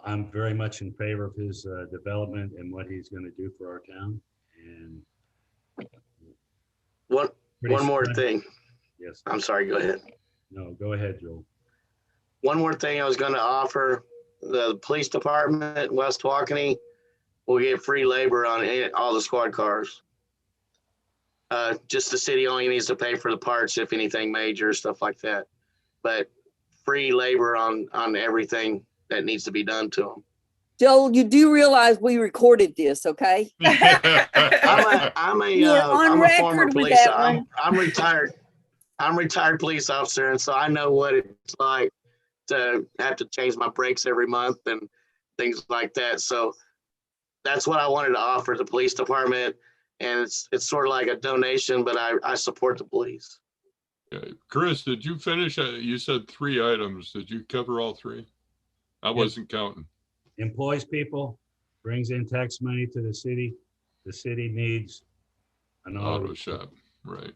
I'm very much in favor of his development and what he's going to do for our town. And
one more thing.
Yes.
I'm sorry, go ahead.
No, go ahead, Joel.
One more thing I was going to offer, the police department, West Walkeny, will get free labor on all the squad cars. Just the city only needs to pay for the parts if anything major, stuff like that. But free labor on everything that needs to be done to them.
Joel, you do realize we recorded this, okay?
I'm a
You're on
I'm a former
record with
police.
that one.
I'm retired. I'm a retired police officer, and so I know what it's like to have to change my brakes every month and things like that. So that's what I wanted to offer the police department, and it's sort of like a donation, but I support the police.
Okay. Chris, did you finish? You said 3 items. Did you cover all 3? I wasn't counting.
Employs people, brings in tax money to the city needs an
Auto shop, right.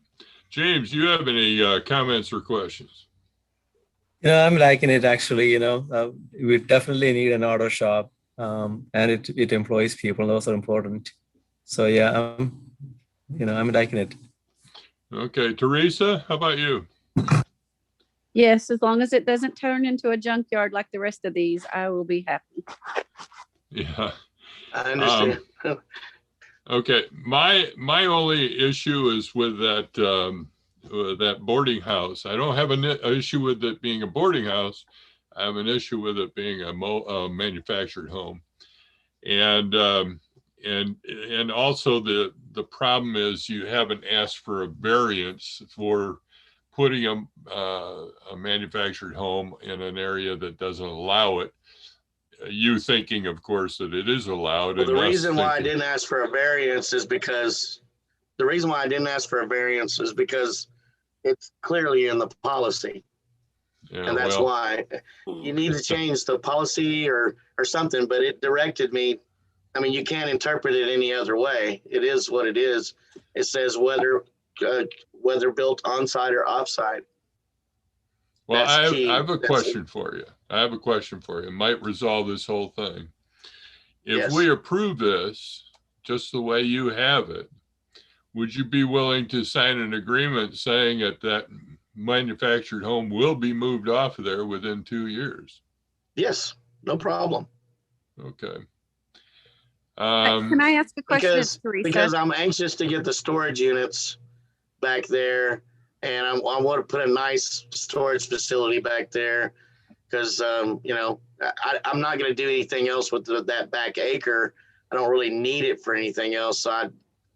James, you have any comments or questions?
I'm liking it actually. We definitely need an auto shop, and it employs people. Those are important. So yeah, I'm liking it.
Okay, Teresa, how about you?
Yes, as long as it doesn't turn into a junkyard like the rest of these, I will be happy.
Yeah.
I understand.
Okay, my only issue is with that boarding house. I don't have an issue with it being a boarding house. I have an issue with it being a manufactured home, and also the problem is you haven't asked for a variance for putting a manufactured home in an area that doesn't allow it. You thinking, of course, that it is allowed.
Well,
and
the reason why I didn't ask for a variance is because it's clearly in the policy.
Yeah,
and that's why you need to change the policy or something, but it directed me. I mean, you can't interpret it any other way. It is what it is. It says whether built on site or off site.
Well, I have a question for you. It might resolve this whole thing. If we approve this, just the way you have it, would you be willing to sign an agreement saying that manufactured home will be moved off of there within 2 years?
Yes, no problem.
Okay.
Can I ask a question, Teresa?
Because I'm anxious to get the storage units back there, and I want to put a nice storage facility back there because, I'm not going to do anything else with that back acre. I don't really need it for anything else. So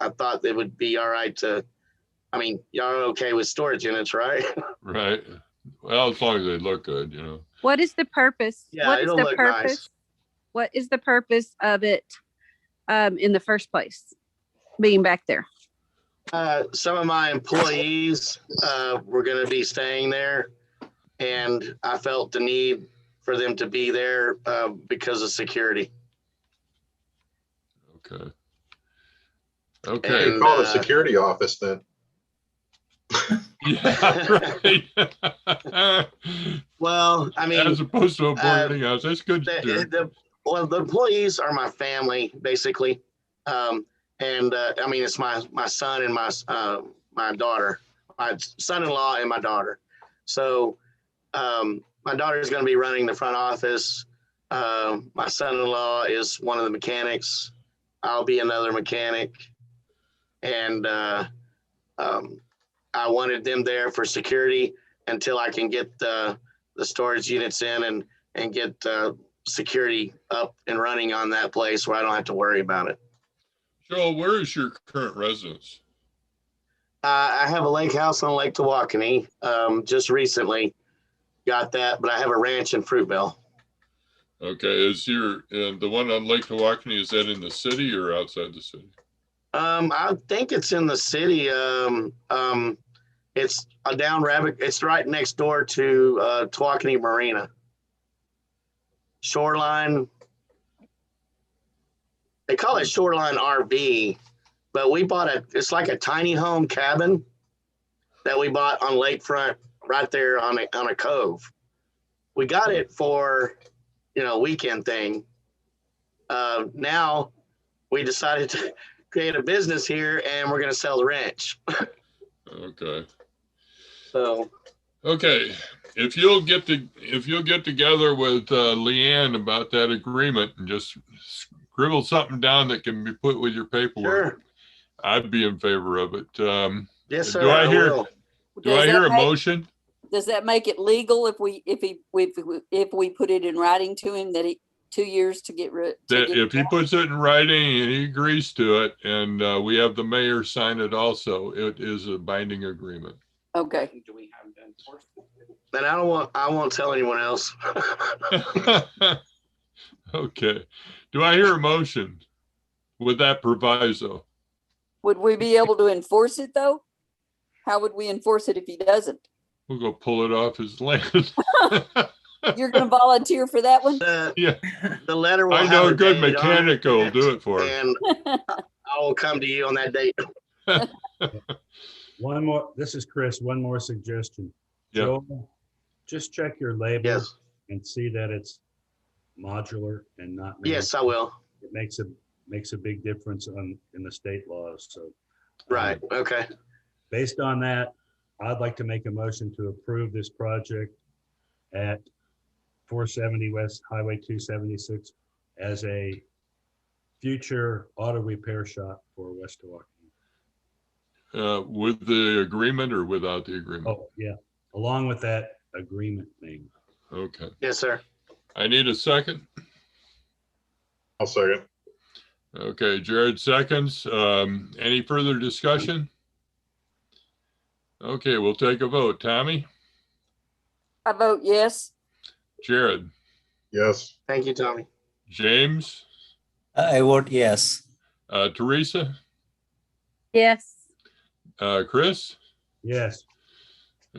I thought it would be all right y'all are okay with storage units, right?
Right. Well, as long as they look good,
What is the purpose?
Yeah,
what is
it'll
the
look
purpose?
nice.
What is the purpose of it in the first place, being back there?
Some of my employees were going to be staying there, and I felt the need for them to be there because of security.
Okay.
Okay. You call it a security office then.
Yeah, right.
Well, I mean,
as opposed to a boarding house, that's good.
The employees are my family, basically. It's my son and my daughter, my son-in-law and my daughter. So my daughter is going to be running the front office. My son-in-law is one of the mechanics. I'll be another mechanic. And I wanted them there for security until I can get the storage units in and get security up and running on that place where I don't have to worry about it.
Joel, where is your current residence?
I have a lake house on Lake Tawakoni. Just recently got that, but I have a ranch in Fruitvale.
Okay, is the one on Lake Tawakoni, is that in the city or outside the city?
I think it's in the city. It's a down rabbit. It's right next door to Tawakoni Marina. Shoreline. They call it Shoreline RV, but we bought it's like a tiny home cabin that we bought on lakefront right there on a cove. We got it for, weekend thing. Now we decided to create a business here and we're going to sell the ranch.
Okay.
So.
Okay. If you'll get together with Leanne about that agreement and just scribble something down that can be put with your paperwork,
sure.
I'd be in favor of it.
Yes, sir.
Do I hear a motion?
Does that make it legal if we put it in writing to him 2 years to get rid.
That if he puts it in writing and he agrees to it, and we have the mayor sign it also, it is a binding agreement.
Okay.
Then I won't tell anyone else.
Okay. Do I hear a motion with that proviso?
Would we be able to enforce it though? How would we enforce it if he doesn't?
We'll go pull it off his land.
You're going to volunteer for that one?
Yeah.
The letter will
I know
have
a good
date on it,
mechanic will do it for us.
and I will come to you on that date.
One more, this is Chris, one more suggestion.
Yeah.
Joel, just check your label
Yes,
and see that it's modular and not.
yes, I will.
It makes a big difference in the state laws. So
Right, okay.
based on that, I'd like to make a motion to approve this project at 470 West Highway 276 as a future auto repair shop for West Milwaukee.
With the agreement or without the agreement?
Oh, yeah, along with that agreement thing.
Okay.
Yes, sir.
I need a second.
I'll second.
Okay, Jared seconds. Any further discussion? Okay, we'll take a vote. Tommy?
I vote yes.
Jared?
Yes.
Thank you, Tommy.
James?
I vote yes.
Teresa?
Yes.
Chris?
Yes,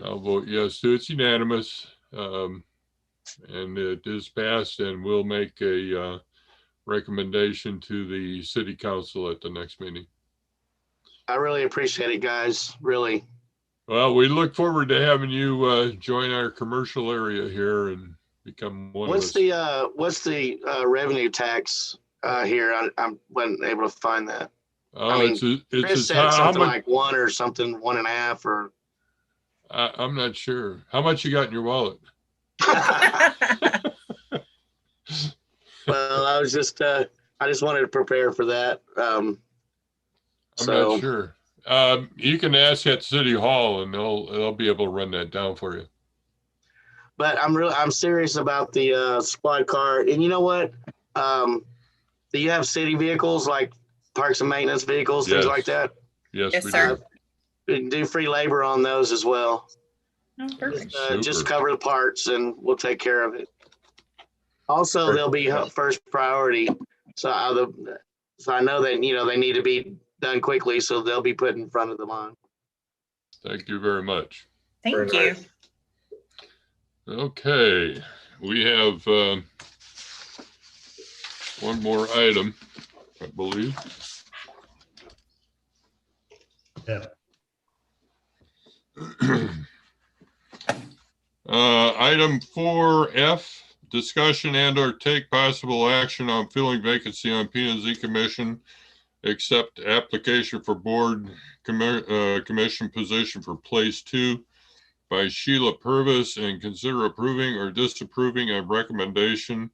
I'll vote yes too. It's unanimous. And it is passed, and we'll make a recommendation to the city council at the next meeting.
I really appreciate it, guys. Really.
Well, we look forward to having you join our commercial area here and become one of us.
What's the revenue tax here? I wasn't able to find that.
Oh,
I mean,
it's
Chris said
how
something
much?
like 1 or something, 1.5 or.
I'm not sure. How much you got in your wallet?
Well, I was just I just wanted to prepare for that.
I'm not sure. You can ask at City Hall, and they'll be able to run that down for you.
But I'm serious about the squad car. And you know what? Do you have city vehicles like parks and maintenance vehicles, things
Yes.
like that?
Yes,
Yes,
we
sir.
do.
We can do free labor on those as well.
Oh, perfect.
Just
Super.
cover the parts and we'll take care of it. Also, they'll be first priority. So I know that, they need to be done quickly, so they'll be put in front of the line.
Thank you very much.
Thank
Very
you.
nice.
Okay, we have one more item, I believe.
yeah.
Item 4F, discussion and/or take possible action on filling vacancy on P&Z Commission, accept application for board commission position for place 2 by Sheila Purvis, and consider approving or disapproving a recommendation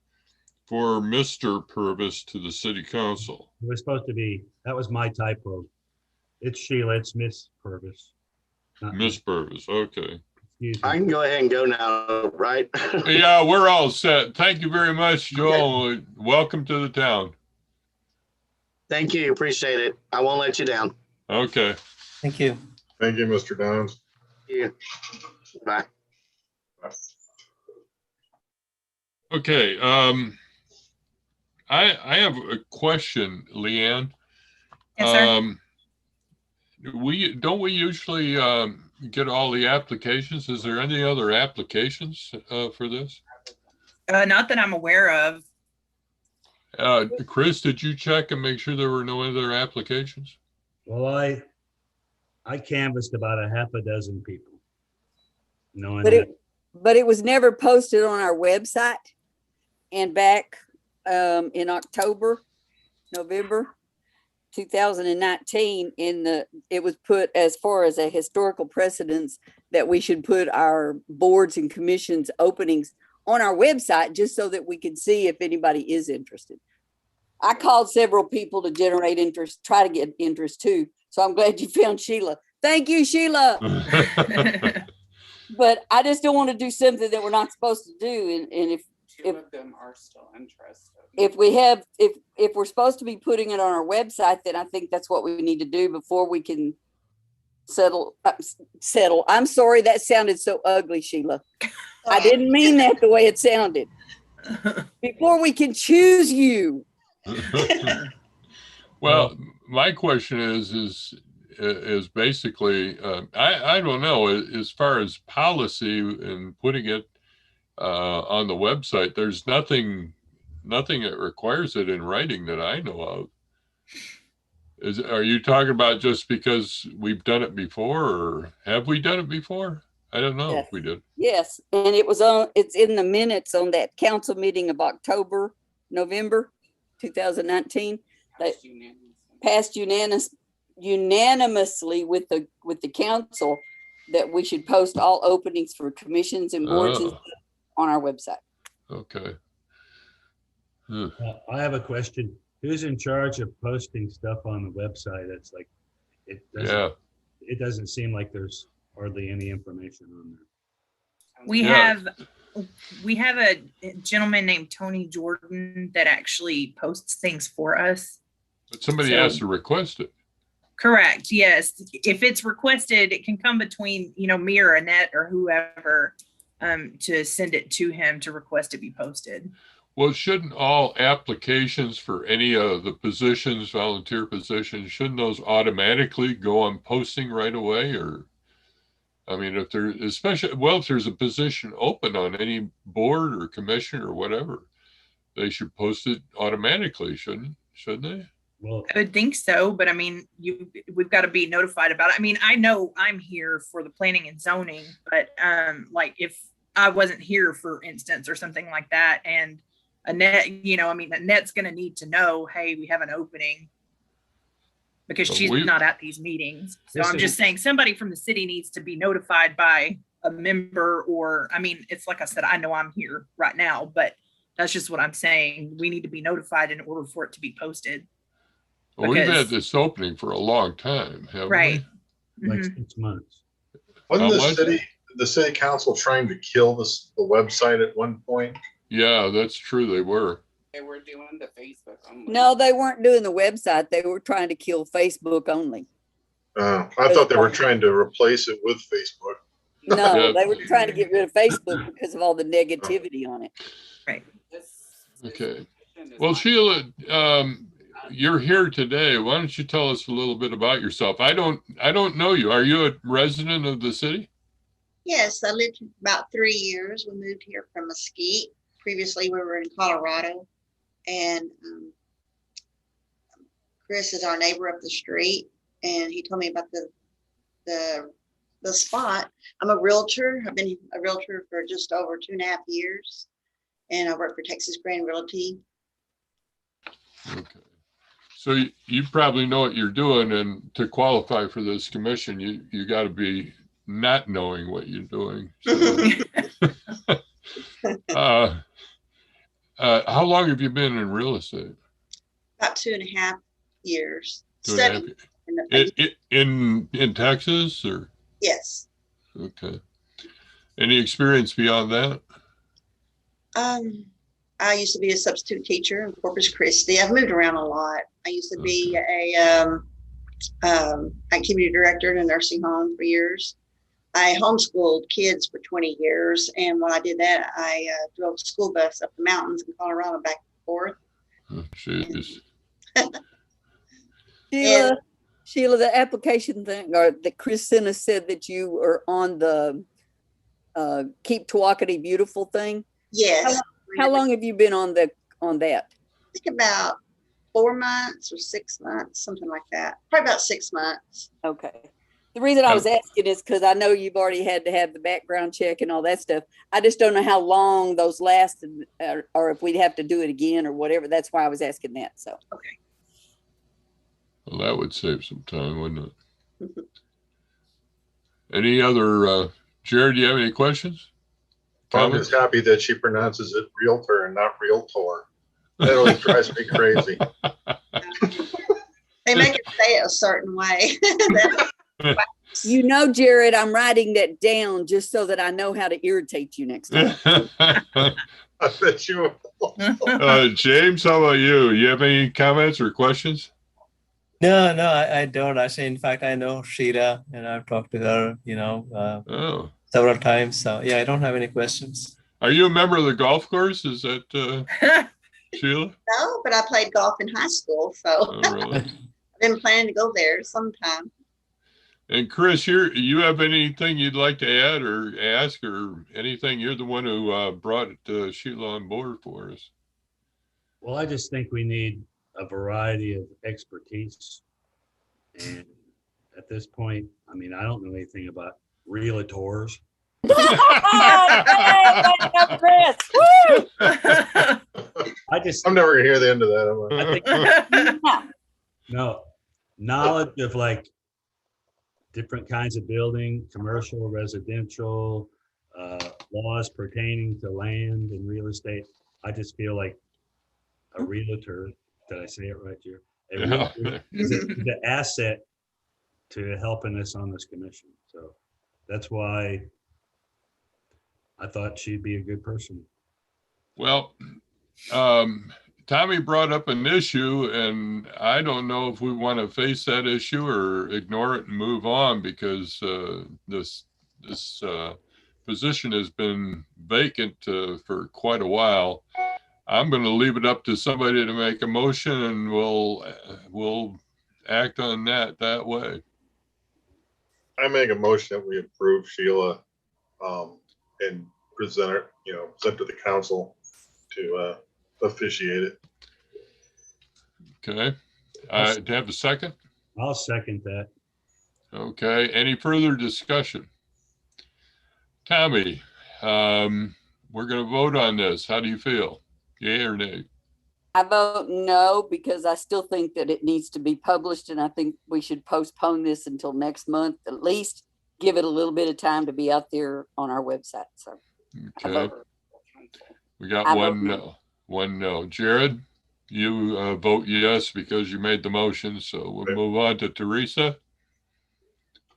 for Mr. Purvis to the city council.
It was supposed to be, that was my typo. It's Sheila, it's Miss Purvis. not
Miss
me.
Purvis, okay.
Excuse
I
me.
can go ahead and go now, right?
Yeah, we're all set. Thank you very much, Joel. Welcome to the town.
Thank you. Appreciate it. I won't let you down.
Okay.
Thank you.
Thank you, Mr. Downs.
Thank you. Bye.
Okay. I have a question, Leanne.
Yes, sir.
We usually get all the applications? Is there any other applications for this?
Not that I'm aware of.
Chris, did you check and make sure there were no other applications?
Well, I canvassed about a half a dozen people. Knowing
But
that,
but it was never posted on our website. And back in November 2019, it was put as far as a historical precedence that we should put our boards and commissions openings on our website just so that we could see if anybody is interested. I called several people to generate interest, try to get interest too. So I'm glad you found Sheila. Thank you, Sheila. But I just don't want to do something that we're not supposed to do. And if
two
If-
of them are still interested.
If we have, if we're supposed to be putting it on our website, then I think that's what we need to do before we can settle. I'm sorry, that sounded so ugly, Sheila. I didn't mean that the way it sounded. Before we can choose you.
Well, my question is basically, I don't know, as far as policy and putting it on the website, there's nothing that requires it in writing that I know of. Are you talking about just because we've done it before, or have we done it before? I don't know if we did.
Yes, and it's in the minutes on that council meeting of November 2019. They passed unanimously with the council that we should post all openings for commissions and boards and stuff on our website.
Okay.
I have a question. Who's in charge of posting stuff on the website? It's like, it doesn't seem like there's hardly any information on there.
We have a gentleman named Tony Jordan that actually posts things for us.
But somebody has to request it.
Correct. Yes. If it's requested, it can come between, me or Annette or whoever to send it to him to request it be posted.
Well, shouldn't all applications for any of the positions, volunteer positions, shouldn't those automatically go on posting right away? Or, I mean, if there's a position open on any board or commission or whatever, they should post it automatically, shouldn't they?
Well,
I would think so, but I mean, we've got to be notified about it. I mean, I know I'm here for the planning and zoning, but like if I wasn't here, for instance, or something like that, and Annette, Annette's going to need to know, hey, we have an opening, because she's not at these meetings. So I'm just saying somebody from the city needs to be notified by a member, or, I mean, it's like I said, I know I'm here right now, but that's just what I'm saying. We need to be notified in order for it to be posted.
Well, we've had this opening for a long time, haven't
right.
we?
Like 6 months.
Wasn't the city council trying to kill the website at one point?
Yeah, that's true. They were.
They were doing the Facebook only.
No, they weren't doing the website. They were trying to kill Facebook only.
I thought they were trying to replace it with Facebook.
No, they were trying to get rid of Facebook because of all the negativity on it.
Right.
Okay. Well, Sheila, you're here today. Why don't you tell us a little bit about yourself? I don't know you. Are you a resident of the city?
Yes, I lived about 3 years. We moved here from Mesquite. Previously, we were in Colorado, and Chris is our neighbor up the street, and he told me about the spot. I'm a realtor. I've been a realtor for just over 2.5 years, and I work for Texas Grand Realty.
Okay. So you probably know what you're doing, and to qualify for this commission, you got to be not knowing what you're doing. So, how long have you been in real estate?
About 2.5 years.
2.5 in Texas, or?
Yes.
Okay. Any experience beyond that?
I used to be a substitute teacher in Corpus Christi. I've moved around a lot. I used to be a activity director in a nursing home for years. I homeschooled kids for 20 years. And when I did that, I drove a school bus up the mountains in Colorado back and forth.
Oh, jeez.
Sheila, the application thing, or that Chris sent us, said that you are on the Keep Tawakoni Beautiful thing.
Yes.
How long have you been on that?
I think about 4 months or 6 months, something like that. Probably about 6 months.
Okay. The reason I was asking is because I know you've already had to have the background check and all that stuff. I just don't know how long those lasted, or if we'd have to do it again or whatever. That's why I was asking that. So.
Okay.
Well, that would save some time, wouldn't it? Any other, Jared, do you have any questions?
I'm just happy that she pronounces it realtor and not realtor. That always drives me crazy.
They make it say it a certain way.
You know, Jared, I'm writing that down just so that I know how to irritate you next time.
I bet you will.
James, how about you? You have any comments or questions?
No, I don't actually. In fact, I know Sheila and I've talked to her,
Oh,
several times. So yeah, I don't have any questions.
are you a member of the golf course? Is that Sheila?
No, but I played golf in high school, so
Oh, really?
I've been planning to go there sometime.
And Chris, you have anything you'd like to add or ask or anything? You're the one who brought Sheila on board for us.
Well, I just think we need a variety of expertise. And at this point, I mean, I don't know anything about realtors.
I'm never gonna hear the end of that.
I think no knowledge of like different kinds of building, commercial, residential, laws pertaining to land and real estate. I just feel like a realtor, did I say it right here? A realtor is the asset to helping us on this commission. So that's why I thought she'd be a good person.
Well, Tommy brought up an issue, and I don't know if we want to face that issue or ignore it and move on, because this position has been vacant for quite a while. I'm going to leave it up to somebody to make a motion, and we'll act on that way.
I make a motion that we approve Sheila and present it, present to the council to officiate it.
Okay. Do you have a second?
I'll second that.
Okay. Any further discussion? Tommy, we're going to vote on this. How do you feel? Yay or nay?
I vote no, because I still think that it needs to be published, and I think we should postpone this until next month, at least give it a little bit of time to be out there on our website. So
Okay. We got one no. One no. Jared, you vote yes because you made the motion. So we'll move on to Teresa.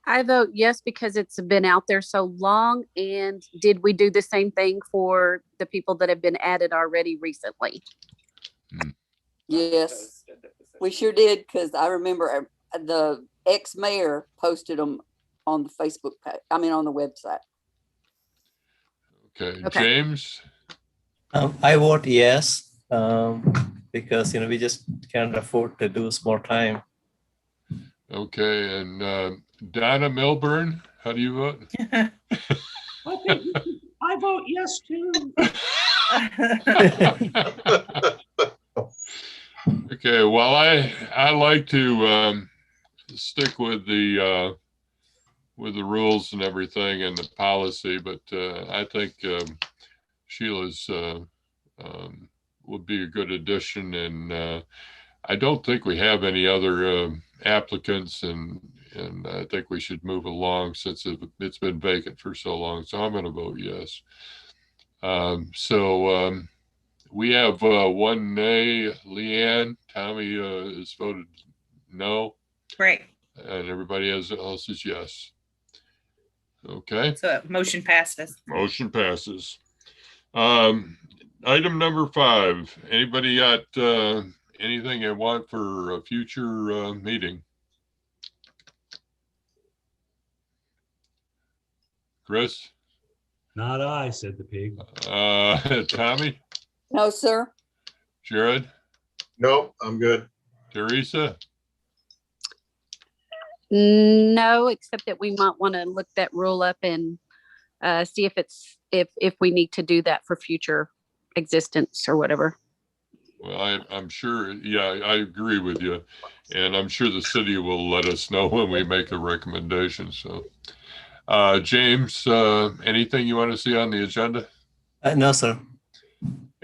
I vote yes because it's been out there so long. And did we do the same thing for the people that have been added already recently?
Yes, we sure did, because I remember the ex-mayor posted them on the Facebook page, on the website.
Okay.
Okay.
James?
I vote yes, because we just can't afford to lose more time.
Okay. And Donna Milburn, how do you vote?
I vote yes too.
Okay. Well, I like to stick with the rules and everything and the policy, but I think Sheila's would be a good addition, and I don't think we have any other applicants, and I think we should move along since it's been vacant for so long. So I'm going to vote yes. We have one nay. Leanne, Tommy has voted no.
Right.
And everybody else is yes. Okay.
So motion passes.
Motion passes. Item number 5. Anybody got anything they want for a future meeting? Chris?
Not I, said the pig.
Tommy?
No, sir.
Jared?
Nope, I'm good.
Teresa?
No, except that we might want to look that rule up and see if we need to do that for future existence or whatever.
Well, I'm sure. Yeah, I agree with you. And I'm sure the city will let us know when we make a recommendation. So, James, anything you want to see on the agenda?
No, sir.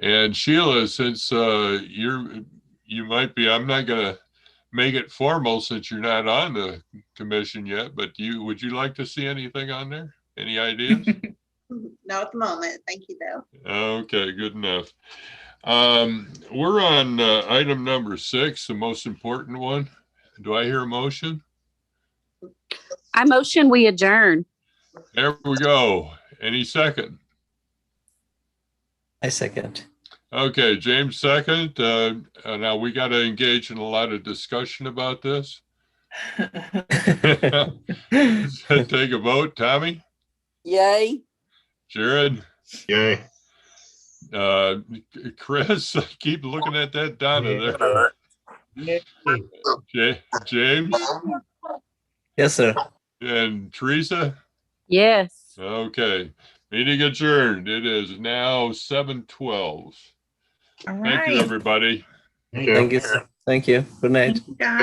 And Sheila, since you might be, I'm not going to make it formal since you're not on the commission yet, but would you like to see anything on there? Any ideas?
No, at the moment. Thank you, though.
Okay, good enough. We're on item number 6, the most important one. Do I hear a motion?
I motion we adjourn.
There we go. Any second?
I second.
Okay, James second. Now we got to engage in a lot of discussion about this. Take a vote. Tommy?
Yay.
Jared?
Yay.
Chris? I keep looking at that Donna there. James?
Yes, sir.
And Teresa?
Yes.
Okay. Meeting adjourned. It is now 7:12.
All
Thank you,
right.
everybody.
Thank you, sir. Thank you. Good night.
Guys.